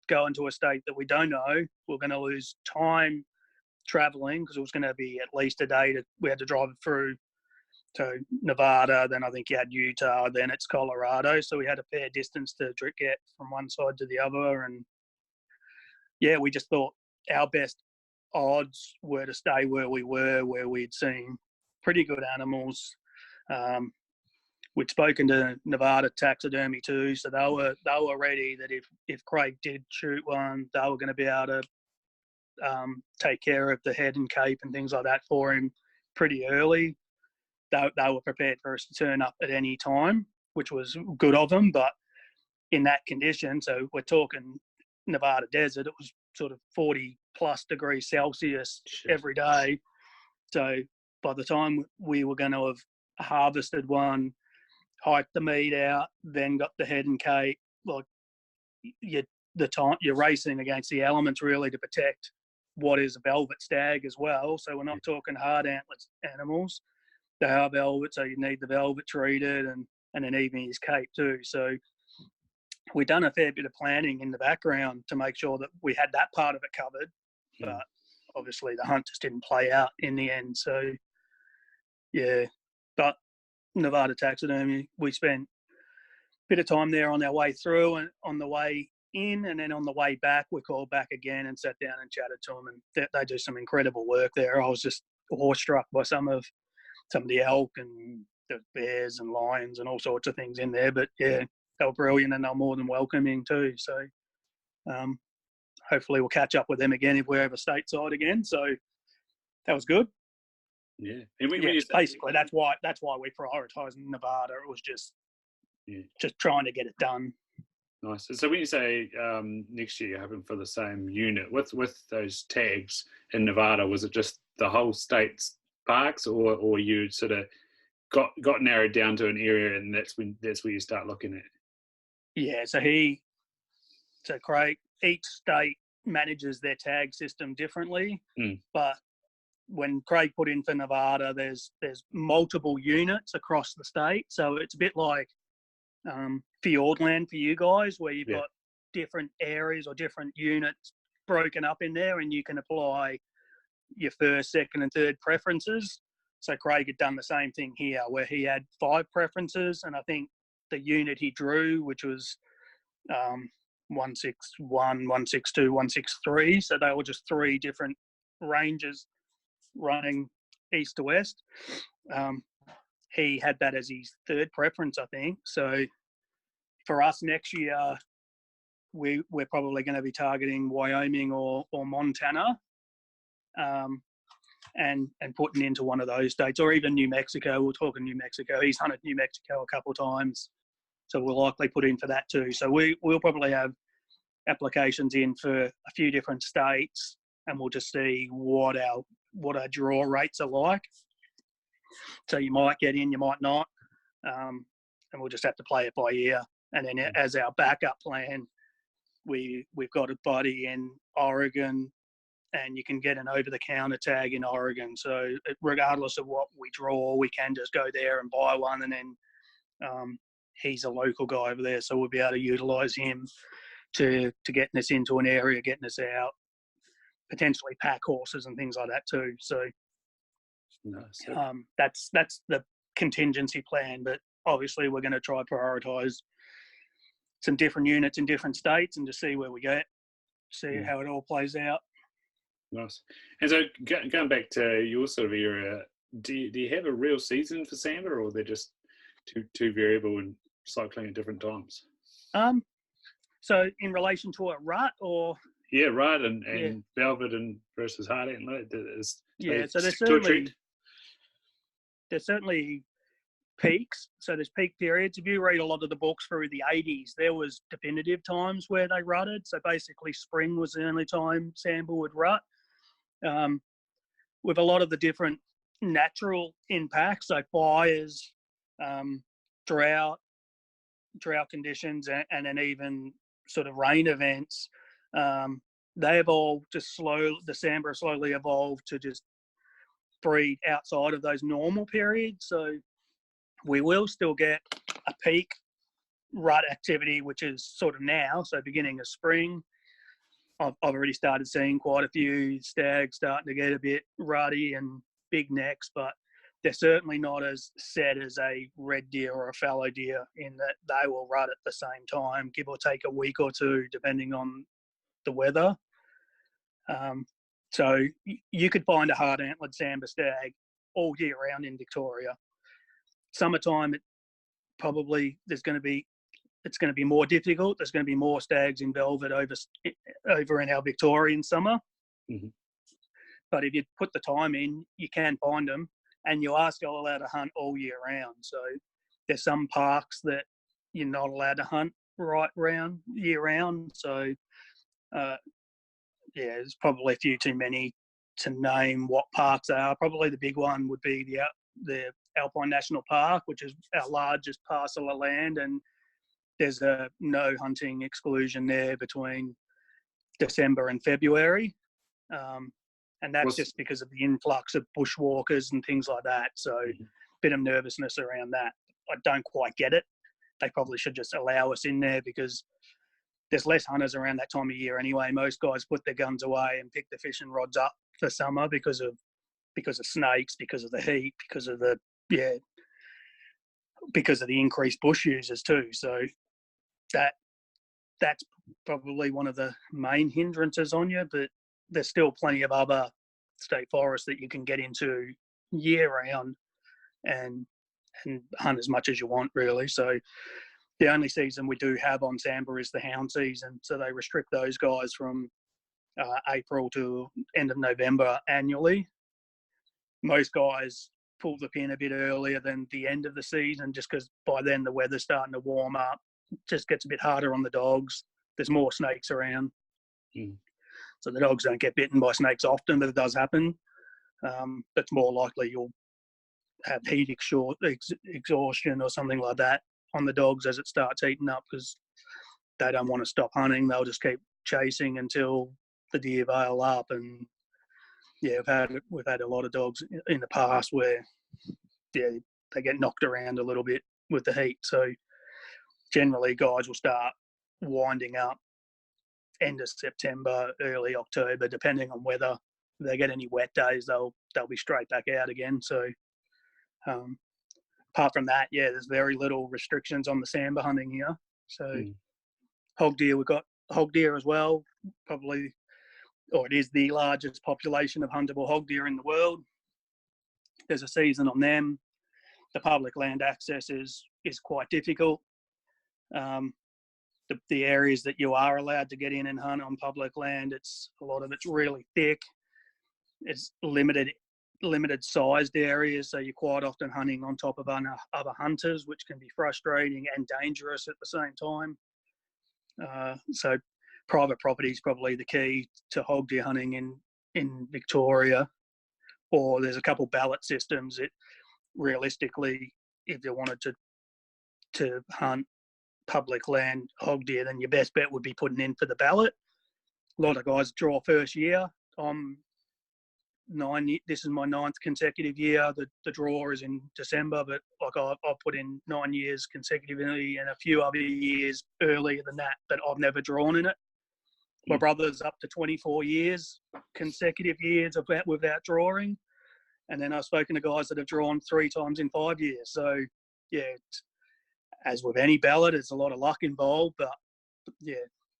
Go into a state that we don't know. We're going to lose time traveling because it was going to be at least a day. We had to drive through to Nevada, then I think you had Utah, then it's Colorado. So we had a fair distance to get from one side to the other. And yeah, we just thought our best odds were to stay where we were, where we'd seen pretty good animals. We'd spoken to Nevada Taxidermy too, so they were ready that if Craig did shoot one, they were going to be able to take care of the head and cape and things like that for him pretty early. They were prepared for us to turn up at any time, which was good of them. But in that condition, so we're talking Nevada desert, it was sort of 40 plus degrees Celsius every day. So by the time we were going to have harvested one, hiked the meat out, then got the head and cape, like you're racing against the elements really to protect what is a velvet stag as well. So we're not talking hard antlet animals. They are velvet, so you need the velvet treated and then even his cape too. So we've done a fair bit of planning in the background to make sure that we had that part of it covered. But obviously the hunt just didn't play out in the end. So yeah, but Nevada Taxidermy, we spent a bit of time there on our way through and on the way in, and then on the way back we called back again and sat down and chatted to them, and they do some incredible work there. I was just awestruck by some of the elk and the bears and lions and all sorts of things in there. But yeah, they were brilliant and they were more than welcoming too. So hopefully we'll catch up with them again if we're ever stateside again. So that was good. Yeah, and basically that's why we prioritised Nevada. It was just trying to get it done. Nice. So when you say next year you're hoping for the same unit with those tags in Nevada, was it just the whole state's parks, or you sort of got narrowed down to an area and that's where you start looking at? Yeah. So Craig, each state manages their tag system differently, but when Craig put in for Nevada, there's multiple units across the state. So it's a bit like Fiordland for you guys, where you've got different areas or different units broken up in there, and you can apply your first, second, and third preferences. So Craig had done the same thing here, where he had 5 preferences, and I think the unit he drew, which was 161, 162, 163, so they were just 3 different ranges running east to west. He had that as his third preference, I think. So for us next year, we're probably going to be targeting Wyoming or Montana, and putting into one of those states, or even New Mexico. We're talking New Mexico. He's hunted New Mexico a couple of times, so we'll likely put in for that too. So we'll probably have applications in for a few different states, and we'll just see what our draw rates are like. So you might get in, you might not, and we'll just have to play it by ear. And then as our backup plan, we've got a buddy in Oregon, and you can get an over-the-counter tag in Oregon. So regardless of what we draw, we can just go there and buy one, and then he's a local guy over there, so we'll be able to utilise him to getting us into an area, getting us out, potentially pack horses and things like that too. So that's the contingency plan. But obviously we're going to try prioritise some different units in different states and just see where we get, see how it all plays out. Nice. And so going back to your sort of era, do you have a real season for Samba, or they're just too variable and cycling at different times? So in relation to a rut, or yeah, rut and velvet and versus hard antler, so stick to a trend. There's certainly peaks. So there's peak periods. If you read a lot of the books through the 80s, there was definitive times where they rutted. So basically spring was the only time sambar would rut. With a lot of the different natural impacts, so fires, drought conditions, and then even sort of rain events, they have all just the sambar slowly evolved to just breed outside of those normal periods. So we will still get a peak rut activity, which is sort of now, so beginning of spring. I've already started seeing quite a few stags starting to get a bit ruddy and big necks, but they're certainly not as set as a red deer or a fallow deer in that they will rut at the same time, give or take a week or two, depending on the weather. So you could find a hard antlered sambar stag all year round in Victoria. Summertime, it's going to be more difficult. There's going to be more stags in velvet over in our Victorian summer. Mm-hmm. But if you put the time in, you can find them, and you are still allowed to hunt all year round. So there's some parks that you're not allowed to hunt year round. So there's probably a few too many to name what parks they are. Probably the big one would be the Alpine National Park, which is our largest parcel of land, and there's a no hunting exclusion there between December and February. And that's just because of the influx of bushwalkers and things like that. So a bit of nervousness around that. I don't quite get it. They probably should just allow us in there because there's less hunters around that time of year anyway. Most guys put their guns away and pick the fishing rods up for summer because of snakes, because of the heat, because of the increased bush users too. So that's probably one of the main hindrances on you, but there's still plenty of other state forests that you can get into year round and hunt as much as you want, really. So the only season we do have on sambar is the hound season. So they restrict those guys from April to end of November annually. Most guys pull the pin a bit earlier than the end of the season just because by then the weather's starting to warm up. It just gets a bit harder on the dogs. There's more snakes around. So the dogs don't get bitten by snakes often, but it does happen. It's more likely you'll have heat exhaustion or something like that on the dogs as it starts heating up because they don't want to stop hunting. They'll just keep chasing until the deer bail up. And we've had a lot of dogs in the past where they get knocked around a little bit with the heat. So generally guys will start winding up end of September, early October, depending on weather. If they get any wet days, they'll be straight back out again. So apart from that, there's very little restrictions on the sambar hunting here. So hog deer, we've got hog deer as well, probably, or it is the largest population of huntable hog deer in the world. There's a season on them. The public land access is quite difficult. The areas that you are allowed to get in and hunt on public land, a lot of it's really thick. It's limited sized areas, so you're quite often hunting on top of other hunters, which can be frustrating and dangerous at the same time. So private property is probably the key to hog deer hunting in Victoria. Or there's a couple ballot systems that realistically, if you wanted to hunt public land hog deer, then your best bet would be putting in for the ballot. A lot of guys draw first year. This is my 9th consecutive year. The draw is in December, but I've put in 9 years consecutively and a few other years earlier than that, but I've never drawn in it. My brother's up to 24 years, consecutive years without drawing. And then I've spoken to guys that have drawn 3 times in 5 years. So, as with any ballot, there's a lot of luck involved, but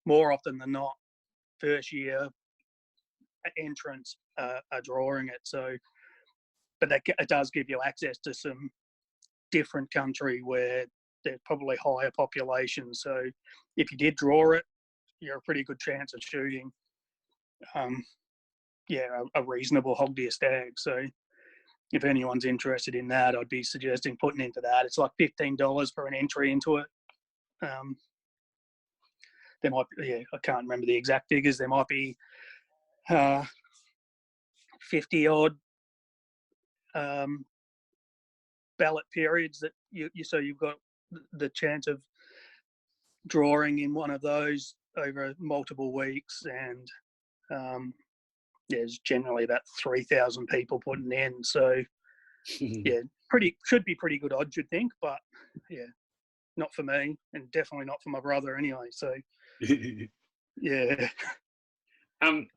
more often than not, first year entrants are drawing it. So, but it does give you access to some different country where there's probably higher population. So if you did draw it, you're a pretty good chance of shooting, a reasonable hog deer stag. So if anyone's interested in that, I'd be suggesting putting into that. It's like $15 for an entry into it. There might be, I can't remember the exact figures. There might be 50 odd ballot periods that so you've got the chance of drawing in one of those over multiple weeks, and there's generally about 3,000 people putting in. So should be pretty good odds, you'd think, but not for me, and definitely not for my brother anyway. So yeah. And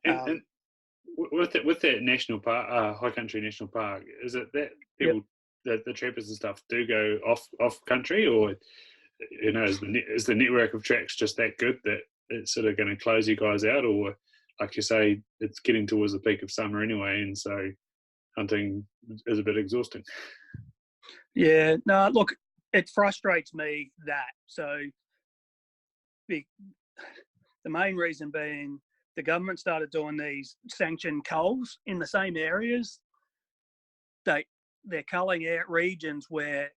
with that national park, High Country National Park, is it that people, the trappers and stuff, do go off country, or is the network of tracks just that good that it's sort of going to close you guys out, or like you say, it's getting towards the peak of summer anyway, and so hunting is a bit exhausting? Yeah, no, look, it frustrates me that. So the main reason being the government started doing these sanctioned culls in the same areas. They're culling out regions where,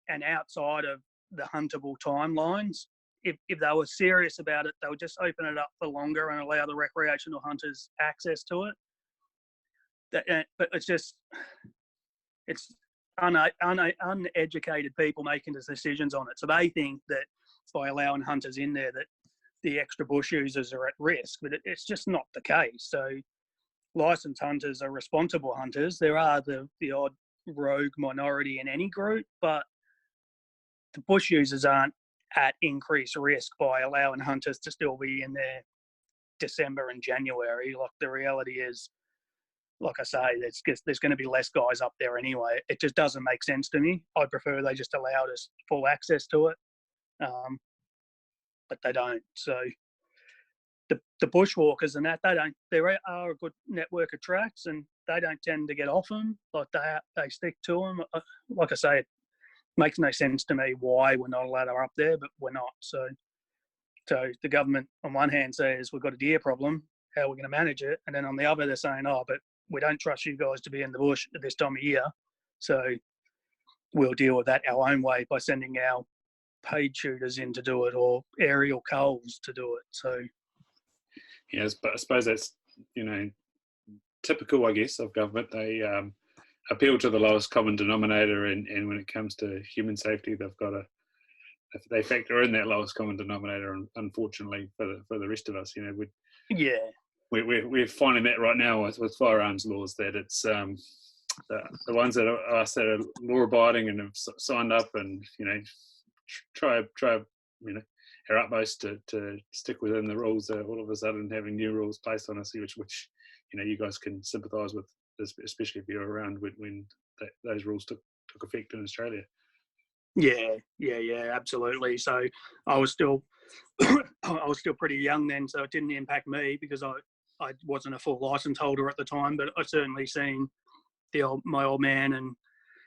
and outside of the huntable timelines, if they were serious about it, they would just open it up for longer and allow the recreational hunters access to it. But it's uneducated people making the decisions on it. So they think that by allowing hunters in there that the extra bush users are at risk, but it's just not the case. So licensed hunters are responsible hunters. There are the odd rogue minority in any group, but the bush users aren't at increased risk by allowing hunters to still be in there December and January. Like, the reality is, like I say, there's going to be less guys up there anyway. It just doesn't make sense to me. I prefer they just allowed us full access to it, but they don't. So the bushwalkers and that, there are a good network of tracks, and they don't tend to get off them. Like, they stick to them. Like I say, it makes no sense to me why we're not allowed to up there, but we're not. So the government on one hand says we've got a deer problem, how are we going to manage it? And then on the other, they're saying, but we don't trust you guys to be in the bush at this time of year, so we'll deal with that our own way by sending our paid shooters in to do it, or aerial culls to do it. So yes, but I suppose that's typical, I guess, of government. They appeal to the lowest common denominator, and when it comes to human safety, they factor in that lowest common denominator. And unfortunately for the rest of us, we're finding that right now with firearms laws, that it's the ones that are us that are law abiding and have signed up and try our utmost to stick within the rules, are all of a sudden having new rules placed on us, which you guys can sympathise with, especially if you're around when those rules took effect in Australia. Yeah, absolutely. So I was still pretty young then, so it didn't impact me because I wasn't a full license holder at the time. But I certainly seen my old man and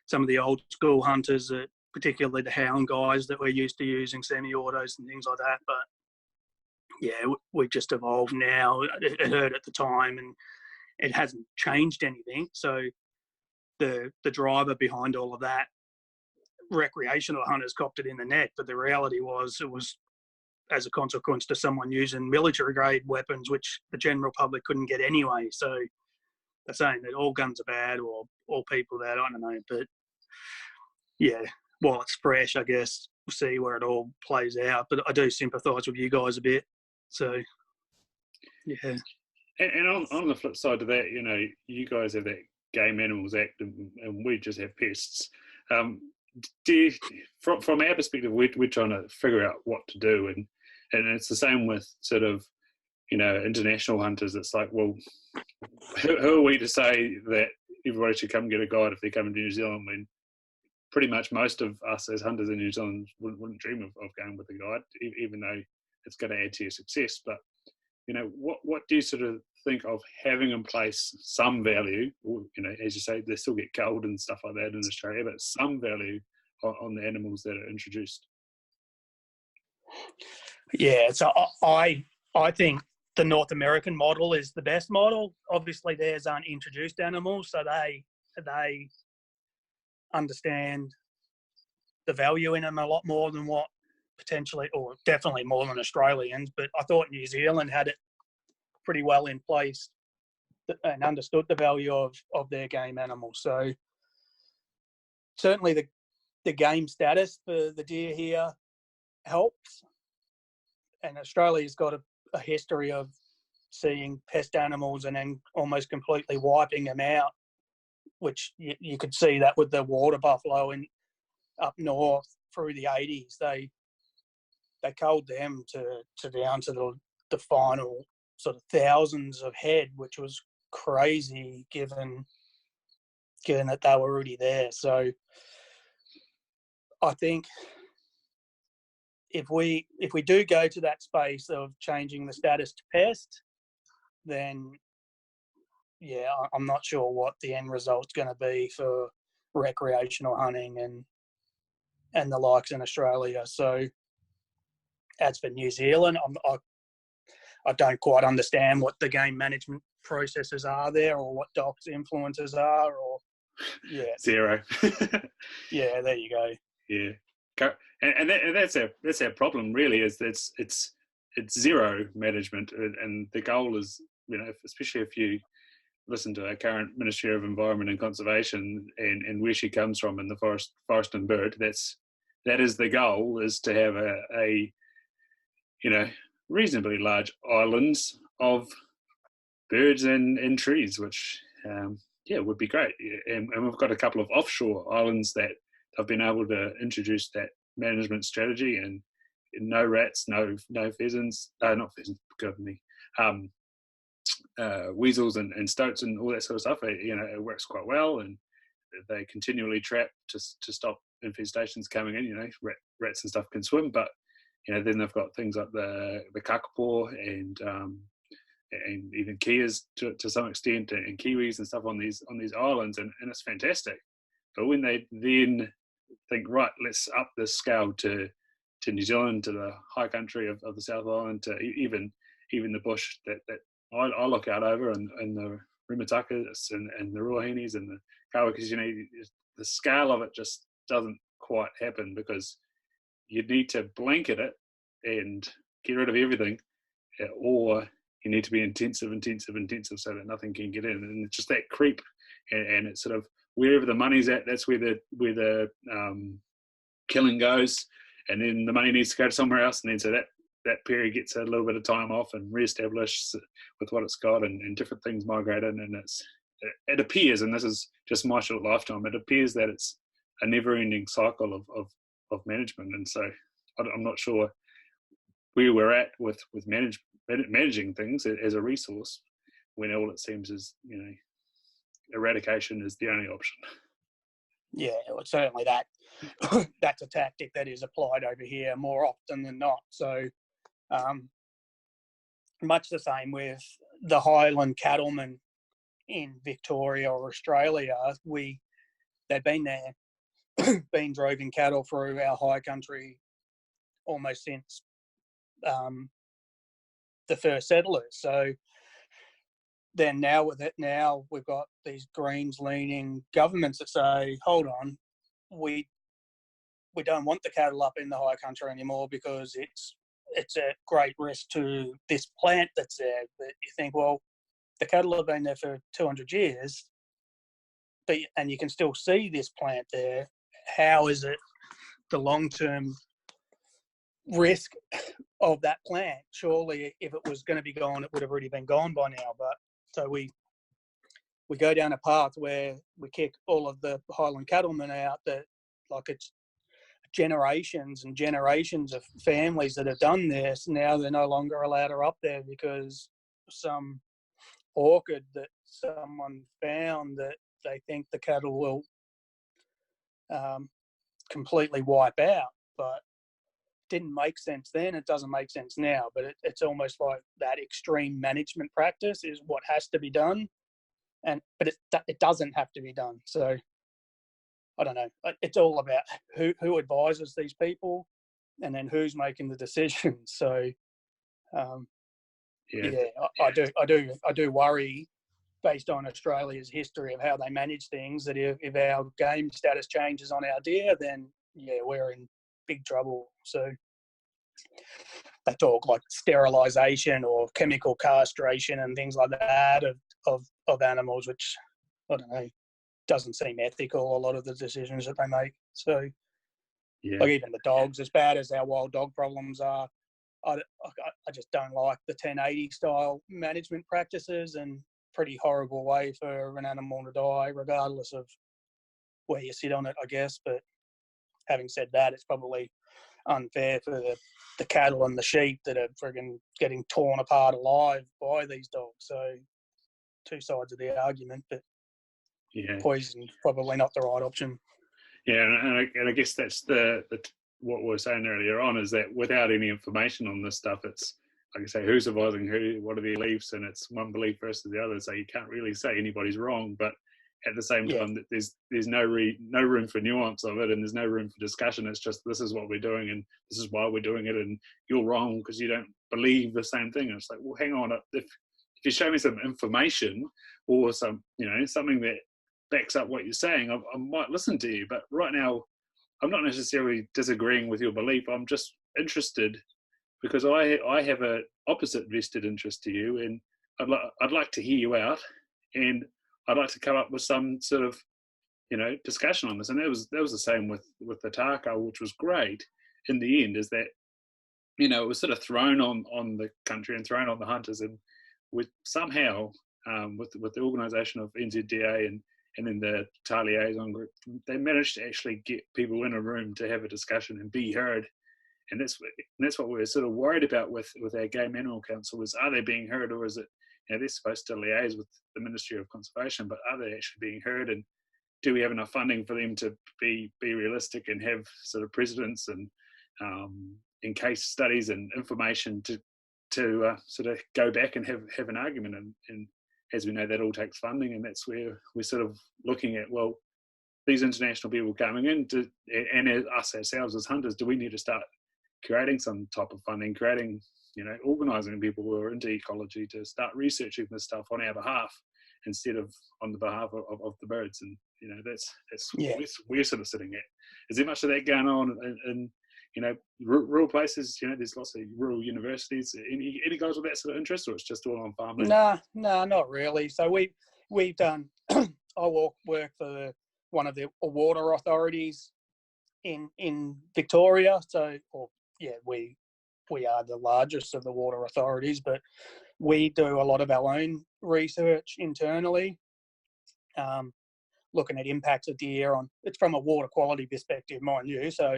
some of the old school hunters, particularly the hound guys that were used to using semi-autos and things like that. But yeah, we just evolved now. It hurt at the time, and it hasn't changed anything. So the driver behind all of that, recreational hunters copped it in the net, but the reality was it was as a consequence to someone using military grade weapons, which the general public couldn't get anyway. So they're saying that all guns are bad, or all people bad, I don't know. But yeah, while it's fresh, I guess we'll see where it all plays out. But I do sympathise with you guys a bit. So yeah. And on the flip side of that, you guys have that Game Animals Act, and we just have pests. From our perspective, we're trying to figure out what to do, and it's the same with sort of international hunters. It's like, well, who are we to say that everybody should come get a guide if they're coming to New Zealand, when pretty much most of us as hunters in New Zealand wouldn't dream of going with a guide, even though it's going to add to your success. But what do you sort of think of having in place some value, or, as you say, they still get culled and stuff like that in Australia, but some value on the animals that are introduced? Yeah, so I I think the North American model is the best model. Obviously, theirs aren't introduced animals, so they understand the value in them a lot more than what potentially, or definitely more than Australians. But I thought New Zealand had it pretty well in place and understood the value of their game animals. So certainly the game status for the deer here helps. And Australia's got a history of seeing pest animals and then almost completely wiping them out, which you could see that with the water buffalo up north through the 80s. They culled them to down to the final sort of thousands of head, which was crazy given that they were already there. So I think if we do go to that space of changing the status to pest, then yeah, I'm not sure what the end result's going to be for recreational hunting and the likes in Australia. So as for New Zealand, I don't quite understand what the game management processes are there, or what Doc's influences are, or zero. Yeah, there you go. Yeah, and that's our problem really. Is it's zero management, and the goal is, especially if you listen to our current Ministry of Environment and Conservation and where she comes from in the forest and bird, that is the goal, is to have a reasonably large islands of birds and trees, which would be great. And we've got a couple of offshore islands that have been able to introduce that management strategy, and no rats, no pheasants, not pheasants, forgive me, weasels and stoats and all that sort of stuff. It works quite well, and they continually trap to stop infestations coming in. Rats and stuff can swim, but then they've got things like the kakapo and even kias to some extent, and kiwis and stuff on these islands, and it's fantastic. But when they then think, right, let's up the scale to New Zealand, to the high country of the South Island, to even the bush that I look out over, and the rimatakas and the ruahinis and the kawakas, the scale of it just doesn't quite happen, because you need to blanket it and get rid of everything, or you need to be intensive so that nothing can get in. And it's just that creep, and it's sort of wherever the money's at, that's where the killing goes, and then the money needs to go to somewhere else, and then so that period gets a little bit of time off and re-establish with what it's got, and different things migrate in, and it appears, and this is just my short lifetime, it appears that it's a never-ending cycle of management. And so I'm not sure where we're at with managing things as a resource, when all it seems is eradication is the only option. Yeah, well, certainly that's a tactic that is applied over here more often than not. So much the same with the Highland cattlemen in Victoria or Australia. They've been there, been droving cattle through our high country almost since the first settlers. So then now we've got these Greens leaning governments that say, hold on, we don't want the cattle up in the high country anymore because it's a great risk to this plant that's there. But you think, well, the cattle have been there for 200 years, and you can still see this plant there. How is it the long-term risk of that plant? Surely if it was going to be gone, it would have already been gone by now. But so we go down a path where we kick all of the Highland cattlemen out, that like it's generations and generations of families that have done this. Now they're no longer allowed to up there because some orchid that someone found that they think the cattle will completely wipe out. But it didn't make sense then, it doesn't make sense now. But it's almost like that extreme management practice is what has to be done, but it doesn't have to be done. So I don't know. It's all about who advises these people, and then who's making the decisions. So Yeah. I do worry, based on Australia's history of how they manage things, that if our game status changes on our deer, then we're in big trouble. So they talk like sterilisation or chemical castration and things like that of animals, which I don't know, doesn't seem ethical, a lot of the decisions that they make. So like even the dogs, as bad as our wild dog problems are, I just don't like the 1080 style management practices, and pretty horrible way for an animal to die, regardless of where you sit on it, I guess. But having said that, it's probably unfair for the cattle and the sheep that are frigging getting torn apart alive by these dogs. So two sides of the argument, but poison's probably not the right option. Yeah, and I guess that's the what we were saying earlier on, is that without any information on this stuff, it's like I say, who's advising who, what are their beliefs, and it's one belief versus the other. So you can't really say anybody's wrong, but at the same time, that there's no room for nuance of it, and there's no room for discussion. It's just, this is what we're doing, and this is why we're doing it, and you're wrong because you don't believe the same thing. And it's like, well, hang on, if you show me some information or some something that backs up what you're saying, I might listen to you. But right now, I'm not necessarily disagreeing with your belief. I'm just interested because I have a opposite vested interest to you, and I'd like to hear you out, and I'd like to come up with some sort of discussion on this. And that was the same with the Taka, which was great in the end. Is that it was sort of thrown on the country and thrown on the hunters, and with somehow with the organisation of NZDA and then the TAR liaison group, they managed to actually get people in a room to have a discussion and be heard. And that's what we're sort of worried about with our Game Animal Council, is are they being heard, or is it, they're supposed to liaise with the Ministry of Conservation, but are they actually being heard? And do we have enough funding for them to be realistic and have sort of precedents and case studies and information to sort of go back and have an argument? And as we know, that all takes funding, and that's where we're sort of looking at, well, these international people coming in and us ourselves as hunters, do we need to start creating some type of funding, organising people who are into ecology to start researching this stuff on our behalf instead of on the behalf of the birds? And that's where we're sort of sitting at. Is there much of that going on in rural places? There's lots of rural universities. Any guys with that sort of interest, or it's just all on farmland? No, not really. So we've done. I work for one of the water authorities in Victoria. So, we are the largest of the water authorities, but we do a lot of our own research internally, looking at impacts of deer on. It's from a water quality perspective, mind you. So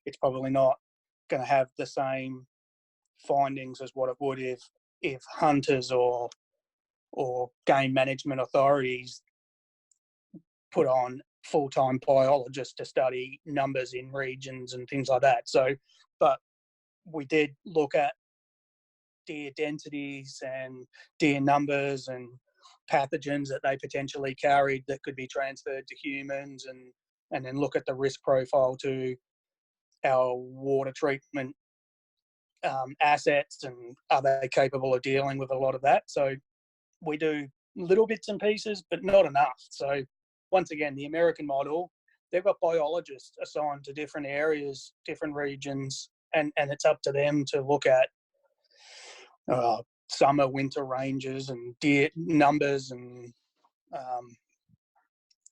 it's probably not going to have the same findings as what it would if hunters or game management authorities put on full-time biologists to study numbers in regions and things like that. So, but we did look at deer densities and deer numbers and pathogens that they potentially carried that could be transferred to humans, and then look at the risk profile to our water treatment assets, and are they capable of dealing with a lot of that. So we do little bits and pieces, but not enough. So once again, the American model, they've got biologists assigned to different areas, different regions, and it's up to them to look at summer, winter ranges and deer numbers. And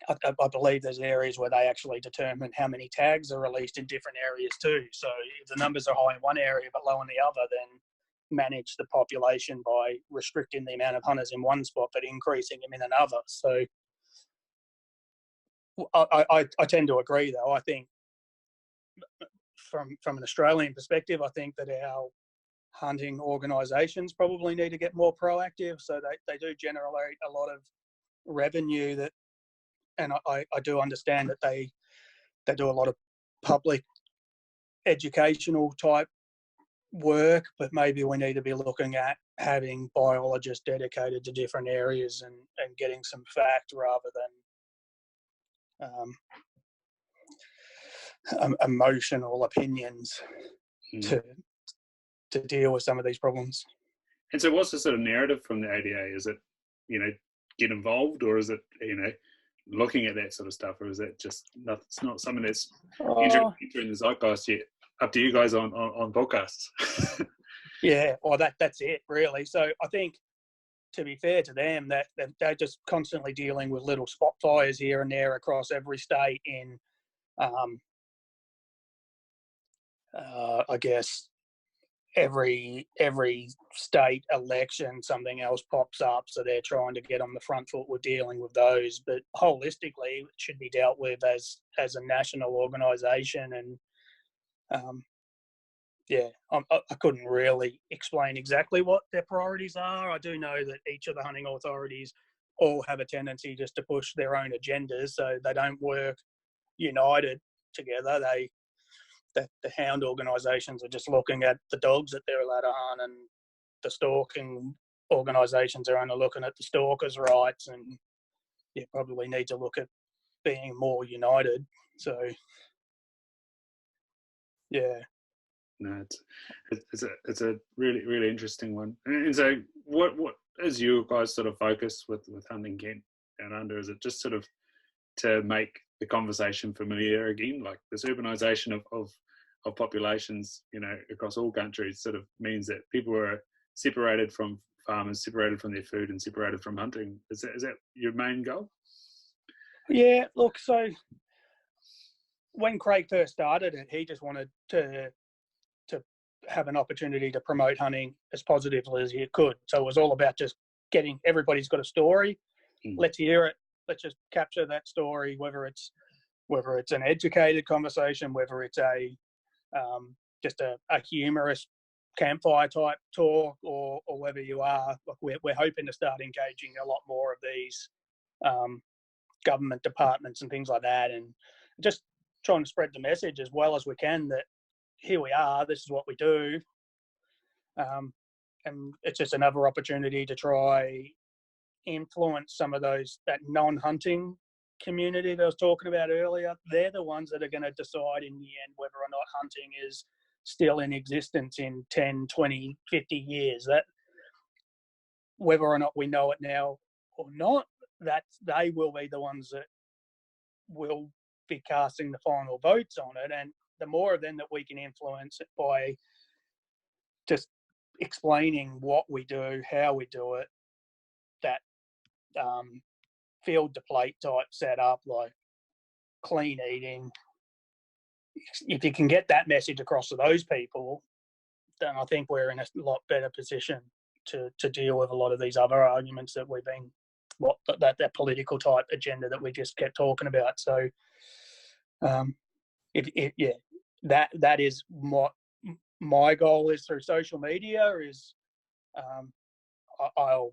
I believe there's areas where they actually determine how many tags are released in different areas too. So if the numbers are high in one area but low in the other, then manage the population by restricting the amount of hunters in one spot but increasing them in another. So I tend to agree, though. I think from an Australian perspective, I think that our hunting organisations probably need to get more proactive. So they do generate a lot of revenue and I do understand that they do a lot of public educational type work, but maybe we need to be looking at having biologists dedicated to different areas and getting some fact rather than emotional opinions to deal with some of these problems. And so what's the sort of narrative from the ADA? Is it, get involved, or is it, looking at that sort of stuff, or is that just not, it's not something that's entering the zeitgeist yet? Up to you guys on podcasts. Yeah, well, that's it, really. So I think, to be fair to them, that they're just constantly dealing with little spot fires here and there across every state in, I guess, every state election, something else pops up. So they're trying to get on the front foot with dealing with those. But holistically, it should be dealt with as a national organisation. And I couldn't really explain exactly what their priorities are. I do know that each of the hunting authorities all have a tendency just to push their own agendas, so they don't work united together. The hound organisations are just looking at the dogs that they're allowed to hunt, and the stalking organisations are only looking at the stalkers' rights, and you probably need to look at being more united. So, yeah. No, it's a really, really interesting one. And so, what is your guys' sort of focus with hunting Kent down under? Is it just sort of to make the conversation familiar again, like this urbanisation of populations, across all countries, sort of means that people are separated from farmers, separated from their food, and separated from hunting. Is that your main goal? Yeah. Look, so when Craig first started it, he just wanted to have an opportunity to promote hunting as positively as he could. So it was all about just getting, everybody's got a story. Let's hear it. Let's just capture that story, whether it's an educated conversation, whether it's just a humorous campfire type talk, or whether you are, like, we're hoping to start engaging a lot more of these government departments and things like that, and just trying to spread the message as well as we can that here we are, this is what we do. And it's just another opportunity to try influence some of that non-hunting community that I was talking about earlier. They're the ones that are going to decide in the end whether or not hunting is still in existence in 10, 20, 50 years. That whether or not we know it now or not, that they will be the ones that will be casting the final votes on it. And the more of them that we can influence it by just explaining what we do, how we do it, that field to plate type setup, like clean eating. If you can get that message across to those people, then I think we're in a lot better position to deal with a lot of these other arguments that we've been, that political type agenda that we just kept talking about. So, that is what my goal is through social media. Is I'm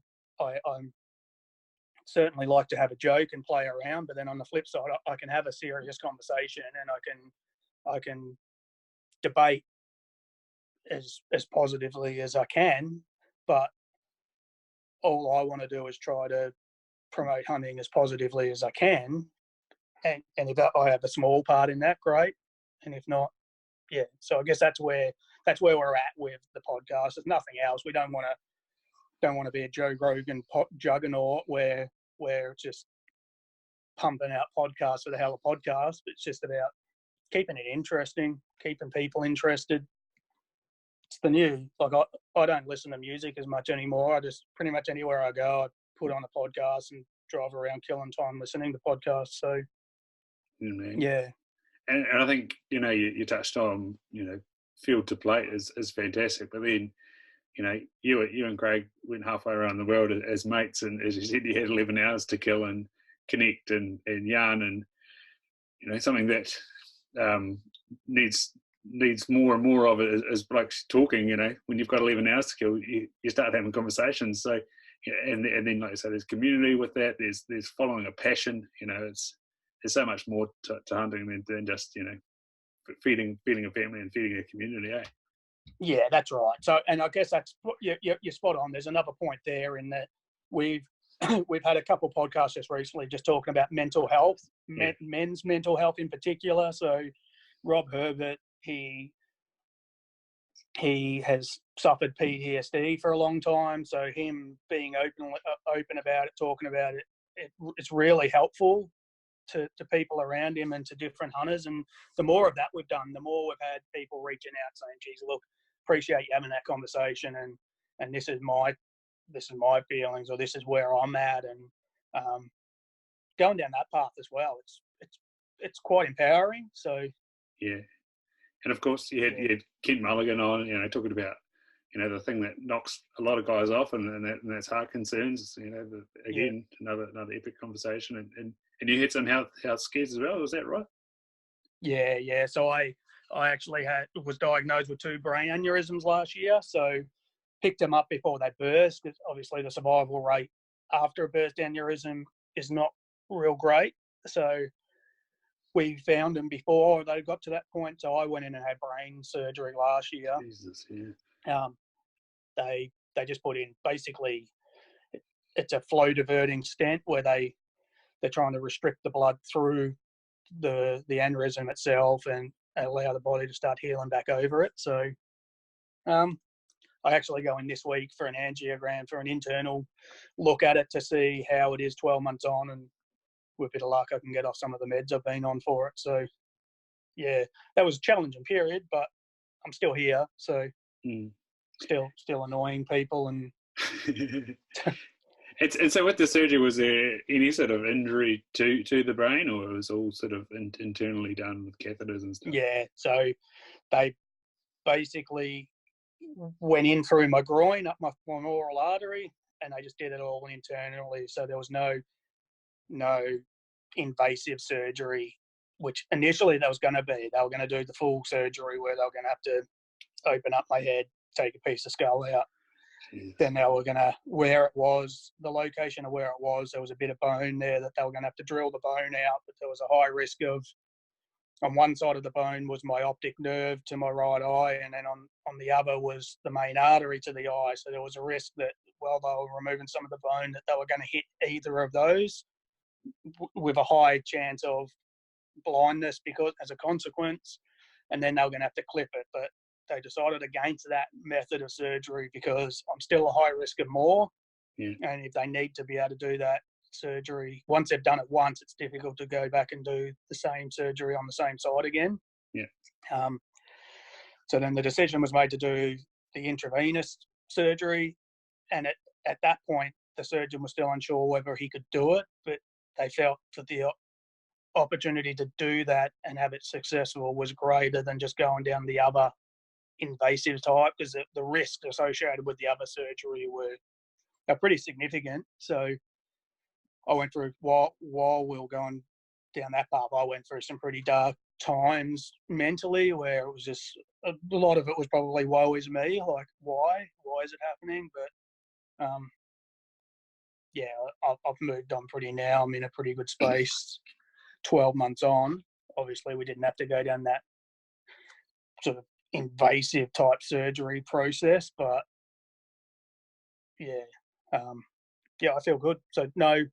certainly like to have a joke and play around, but then on the flip side, I can have a serious conversation, and I can debate as positively as I can. But all I want to do is try to promote hunting as positively as I can, and if I have a small part in that, great. And if not, yeah. So I guess that's where we're at with the podcast. There's nothing else. We don't want to be a Joe Rogan juggernaut where it's just pumping out podcasts for the hell of podcasts. It's just about keeping it interesting, keeping people interested. It's the new, like, I don't listen to music as much anymore. I just, pretty much anywhere I go, I put on a podcast and drive around killing time listening to podcasts. So, yeah. And I think, you touched on, field to plate is fantastic. But then, you and Craig went halfway around the world as mates, and as you said, you had 11 hours to kill and connect and yarn, and something that needs more and more of it as blokes talking. When you've got 11 hours to kill, you start having conversations. So, and then, like I say, there's community with that. There's following a passion. There's so much more to hunting than just feeding a family and feeding a community. Yeah, that's right. So, and I guess that's you're spot on. There's another point there in that we've had a couple of podcasts just recently just talking about mental health, men's mental health in particular. So, Rob Herbert, he he has suffered PTSD for a long time. So him being open about it, talking about it, it's really helpful to people around him and to different hunters. And the more of that we've done, the more we've had people reaching out saying, geez, look, appreciate you having that conversation, and this is my feelings, or this is where I'm at. And going down that path as well, it's quite empowering. So yeah. And of course you had Kent Mulligan on, talking about, the thing that knocks a lot of guys off, and that's heart concerns. Another epic conversation, and you had some health scares as well. Was that right? Yeah. So I actually was diagnosed with 2 brain aneurysms last year. So picked them up before they burst, because obviously the survival rate after a burst aneurysm is not real great. So we found them before they got to that point. So I went in and had brain surgery last year. Jesus, yeah. They just put in, basically, it's a flow diverting stent where they're trying to restrict the blood through the aneurysm itself and allow the body to start healing back over it. So I actually go in this week for an angiogram, for an internal look at it, to see how it is 12 months on, and with a bit of luck I can get off some of the meds I've been on for it. So yeah, that was a challenging period, but I'm still here. So still annoying people. And and so with the surgery, was there any sort of injury to the brain, or it was all sort of internally done with catheters and stuff? Yeah, so they basically went in through my groin, up my femoral artery, and they just did it all internally. So there was no invasive surgery, which initially there was going to be. They were going to do the full surgery where they were going to have to open up my head, take a piece of skull out. Jeez. Then they were going to, where it was, the location of where it was, there was a bit of bone there that they were going to have to drill the bone out, but there was a high risk of, on one side of the bone was my optic nerve to my right eye, and then on the other was the main artery to the eye. So there was a risk that while they were removing some of the bone, that they were going to hit either of those with a high chance of blindness because as a consequence, and then they were going to have to clip it. But they decided against that method of surgery because I'm still a high risk of more. Yeah. And if they need to be able to do that surgery, once they've done it once, it's difficult to go back and do the same surgery on the same side again. Yeah. So then the decision was made to do the intravenous surgery. And at that point, the surgeon was still unsure whether he could do it, but they felt that the opportunity to do that and have it successful was greater than just going down the other invasive type, because the risks associated with the other surgery are pretty significant. So I went through, while we were going down that path, I went through some pretty dark times mentally, where it was just, a lot of it was probably woe is me, like why is it happening? But yeah, I've moved on pretty now. I'm in a pretty good space 12 months on. Obviously we didn't have to go down that sort of invasive type surgery process, but I feel good. So no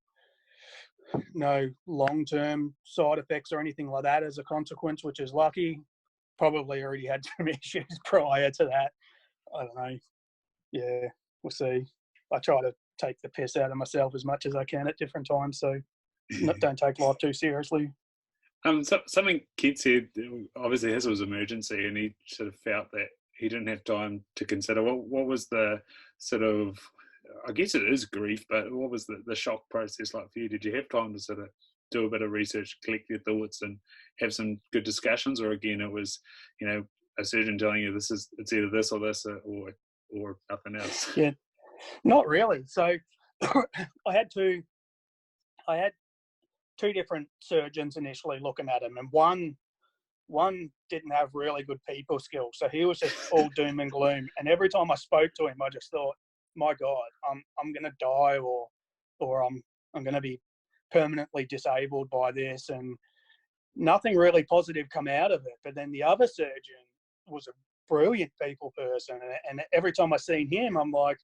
long-term side effects or anything like that as a consequence, which is lucky. Probably already had some issues prior to that. I don't know. Yeah, we'll see. I try to take the piss out of myself as much as I can at different times, so don't take life too seriously. Something Kent said, obviously his was emergency, and he sort of felt that he didn't have time to consider what was the sort of, I guess it is grief, but what was the shock process like for you? Did you have time to sort of do a bit of research, collect your thoughts, and have some good discussions, or again it was, a surgeon telling you it's either this or this, or nothing else? Yeah, not really. So I had two different surgeons initially looking at him, and one didn't have really good people skills, so he was just all doom and gloom. And every time I spoke to him, I just thought, my God, I'm gonna die, or I'm gonna be permanently disabled by this, and nothing really positive come out of it. But then the other surgeon was a brilliant people person, and every time I seen him, I'm like,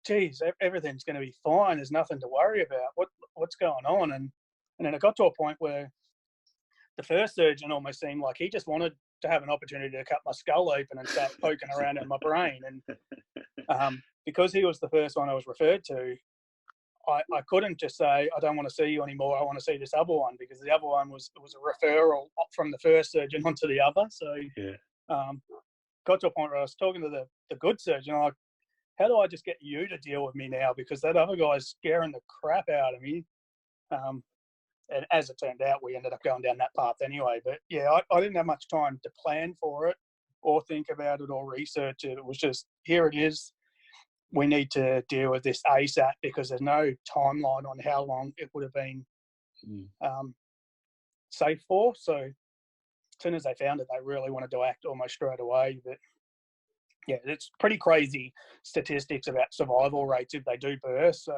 geez, everything's going to be fine. There's nothing to worry about. What's going on? And then it got to a point where the first surgeon almost seemed like he just wanted to have an opportunity to cut my skull open and start poking around in my brain. And because he was the first one I was referred to, I couldn't just say, I don't want to see you anymore, I want to see this other one, because the other one was a referral from the first surgeon onto the other. So got to a point where I was talking to the good surgeon, like, how do I just get you to deal with me now? Because that other guy's scaring the crap out of me. And as it turned out, we ended up going down that path anyway. But yeah, I didn't have much time to plan for it or think about it or research it. It was just, here it is. We need to deal with this ASAP, because there's no timeline on how long it would have been safe for. So as soon as they found it, they really wanted to act almost straight away. But yeah, it's pretty crazy statistics about survival rates if they do burst. So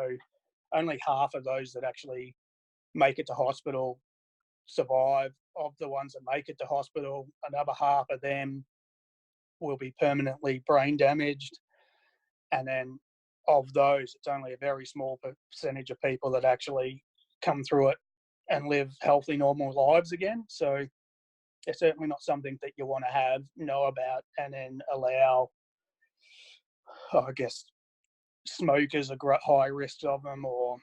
only half of those that actually make it to hospital survive. Of the ones that make it to hospital, another half of them will be permanently brain damaged. And then of those, it's only a very small percentage of people that actually come through it and live healthy, normal lives again. So it's certainly not something that you want to know about, and then allow, I guess, smokers are high risks of them, or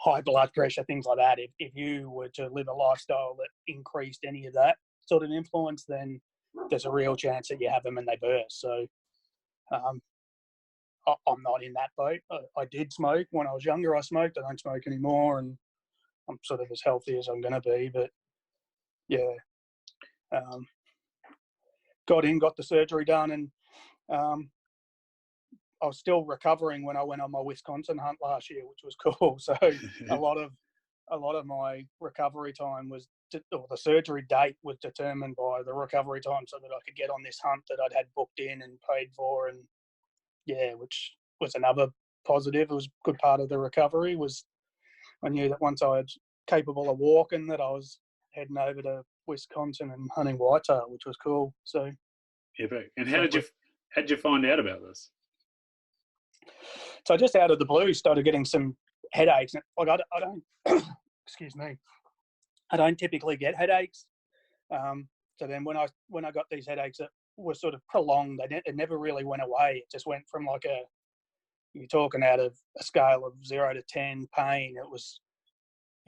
high blood pressure, things like that. If you were to live a lifestyle that increased any of that sort of influence, then there's a real chance that you have them and they burst. So I'm not in that boat. I did smoke when I was younger. I smoked. I don't smoke anymore, and I'm sort of as healthy as I'm going to be. But yeah, got the surgery done, and I was still recovering when I went on my Wisconsin hunt last year, which was cool. So a lot of my recovery time was, or the surgery date was determined by the recovery time, so that I could get on this hunt that I'd had booked in and paid for. And yeah, which was another positive. It was a good part of the recovery. Was I knew that once I was capable of walking, that I was heading over to Wisconsin and hunting whitetail, which was cool. So yeah, and how did you find out about this? So just out of the blue, started getting some headaches. Like I don't excuse me, I don't typically get headaches. So then when I got these headaches that were sort of prolonged, it never really went away. It just went from like you're talking out of a scale of 0 to 10 pain. It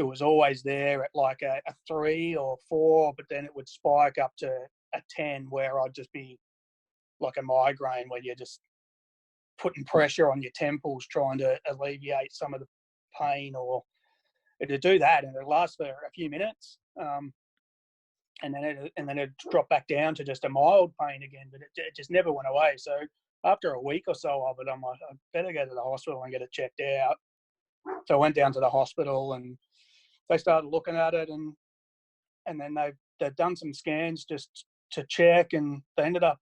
was always there at like a 3 or 4, but then it would spike up to a 10, where I'd just be like a migraine, where you're just putting pressure on your temples trying to alleviate some of the pain, or it'd do that, and it'd last for a few minutes, and then it'd drop back down to just a mild pain again, but it just never went away. So after a week or so of it, I'm like, I better go to the hospital and get it checked out. So I went down to the hospital, and they started looking at it, and then they've done some scans just to check, and they ended up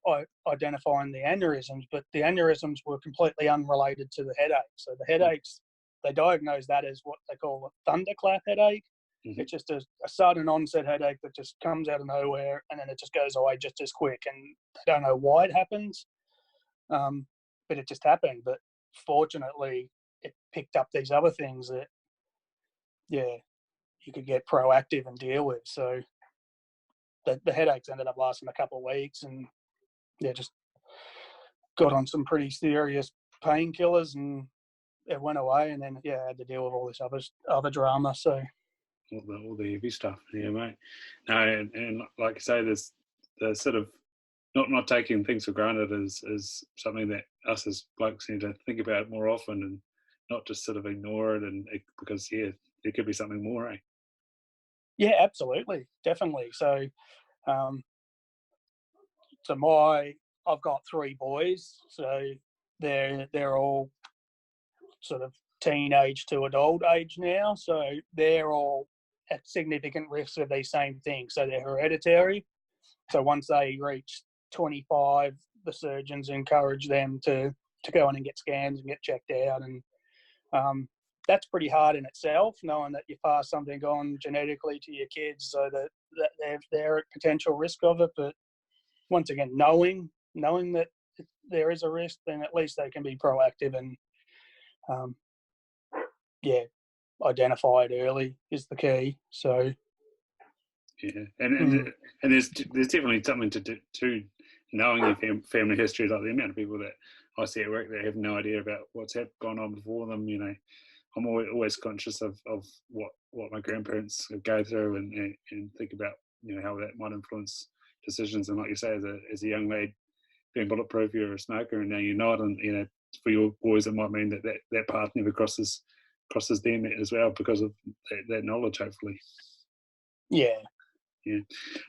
identifying the aneurysms, but the aneurysms were completely unrelated to the headache. So the headaches, they diagnosed that as what they call a thunderclap headache. Mm-hmm. It's just a sudden onset headache that just comes out of nowhere, and then it just goes away just as quick, and they don't know why it happens, but it just happened. But fortunately, it picked up these other things that, yeah, you could get proactive and deal with. So the headaches ended up lasting a couple of weeks, and yeah, just got on some pretty serious painkillers, and it went away. And then I had to deal with all this other drama. So all the heavy stuff, yeah, mate. No, and like I say, there's the sort of not taking things for granted is something that us as blokes need to think about more often, and not just sort of ignore it, and because there could be something more, eh? Yeah, absolutely, definitely. So, I've got 3 boys, so they're all sort of teenage to adult age now. So they're all at significant risk of these same things. So they're hereditary. So once they reach 25, the surgeons encourage them to go in and get scans and get checked out, and that's pretty hard in itself, knowing that you pass something on genetically to your kids, so that they're at potential risk of it. But once again, knowing that there is a risk, then at least they can be proactive and, identify it early is the key. So, Yeah, and there's definitely something to knowing your family history. Like the amount of people that I see at work that have no idea about what's gone on before them. You know, I'm always conscious of what my grandparents go through and think about, you know, how that might influence decisions. And like you say, as a young lad being bulletproof, you're a smoker, and now you're not. And you know, for your boys, it might mean that path never crosses them as well because of that knowledge, hopefully. Yeah. Yeah,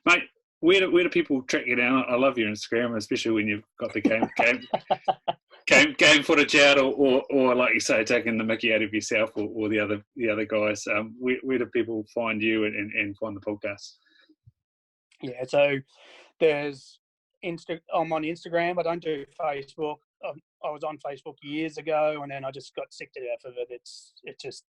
mate. Where do people track you down? I love your Instagram, especially when you've got the game footage out, or like you say, taking the mickey out of yourself or the other guys. Where do people find you and find the podcast? Yeah, so there's I'm on Instagram. I don't do Facebook. I was on Facebook years ago, and then I just got sick to death of it. It's just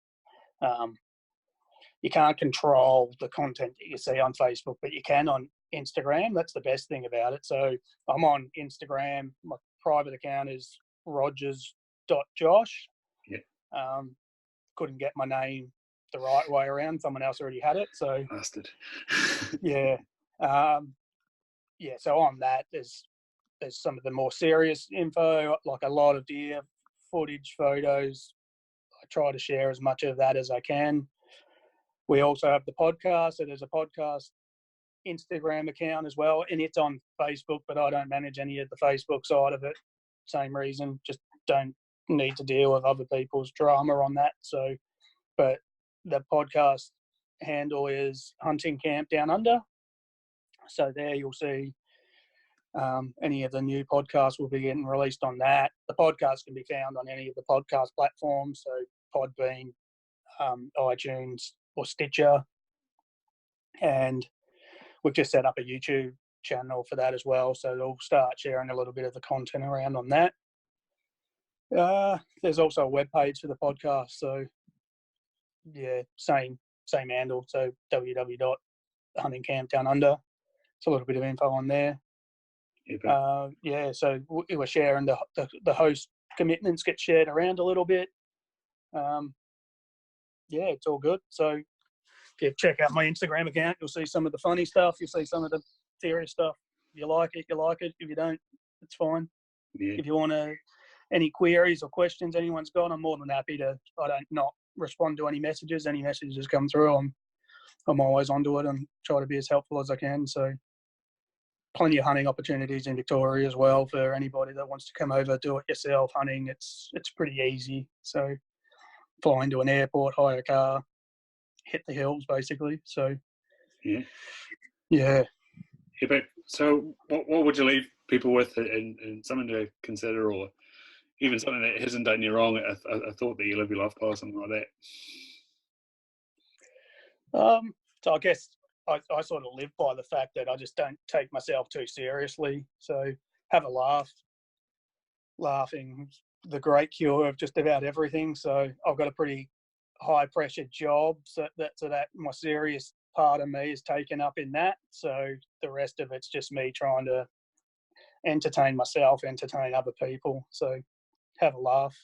you can't control the content that you see on Facebook, but you can on Instagram. That's the best thing about it. So I'm on Instagram. My private account is rogers.josh. Yeah. Couldn't get my name the right way around. Someone else already had it. So bastard. Yeah. So on that, there's some of the more serious info, like a lot of deer footage, photos. I try to share as much of that as I can. We also have the podcast. So there's a podcast Instagram account as well, and it's on Facebook, but I don't manage any of the Facebook side of it. Same reason, just don't need to deal with other people's drama on that. So, but the podcast handle is Hunting Camp Downunder. So there you'll see any of the new podcasts will be getting released on that. The podcast can be found on any of the podcast platforms, so Podbean, iTunes, or Stitcher. And we've just set up a YouTube channel for that as well, so they'll start sharing a little bit of the content around on that. There's also a web page for the podcast, so yeah, same handle, so www.huntingcampdownunder. It's a little bit of info on there. So we're sharing the host commitments get shared around a little bit. It's all good. So if you check out my Instagram account, you'll see some of the funny stuff. You'll see some of the serious stuff. If you like it, you like it. If you don't, it's fine. Yeah. If you want any queries or questions anyone's got, I'm more than happy to. I don't not respond to any messages. Any messages come through, I'm always onto it and try to be as helpful as I can. So plenty of hunting opportunities in Victoria as well for anybody that wants to come over, do it yourself hunting. It's pretty easy. So fly into an airport, hire a car, hit the hills basically. So yeah. But so what would you leave people with, and something to consider, or even something that hasn't done you wrong, a thought that you live your life by, or something like that? So I guess I sort of live by the fact that I just don't take myself too seriously. So have a laugh. Laughing, the great cure of just about everything. So I've got a pretty high pressure job, so that my serious part of me is taken up in that. So the rest of it's just me trying to entertain myself, entertain other people. So have a laugh.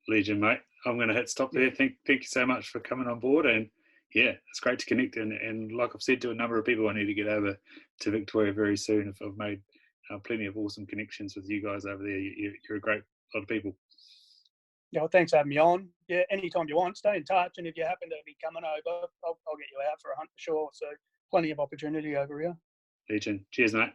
Legend, mate. I'm going to hit stop there. Thank you so much for coming on board, and yeah, it's great to connect. And like I've said to a number of people, I need to get over to Victoria very soon. I've made plenty of awesome connections with you guys over there. You're a great lot of people. Yeah, well, thanks for having me on. Yeah, anytime you want, stay in touch. And if you happen to be coming over, I'll get you out for a hunt for sure. So plenty of opportunity over here. Legend. Cheers, mate.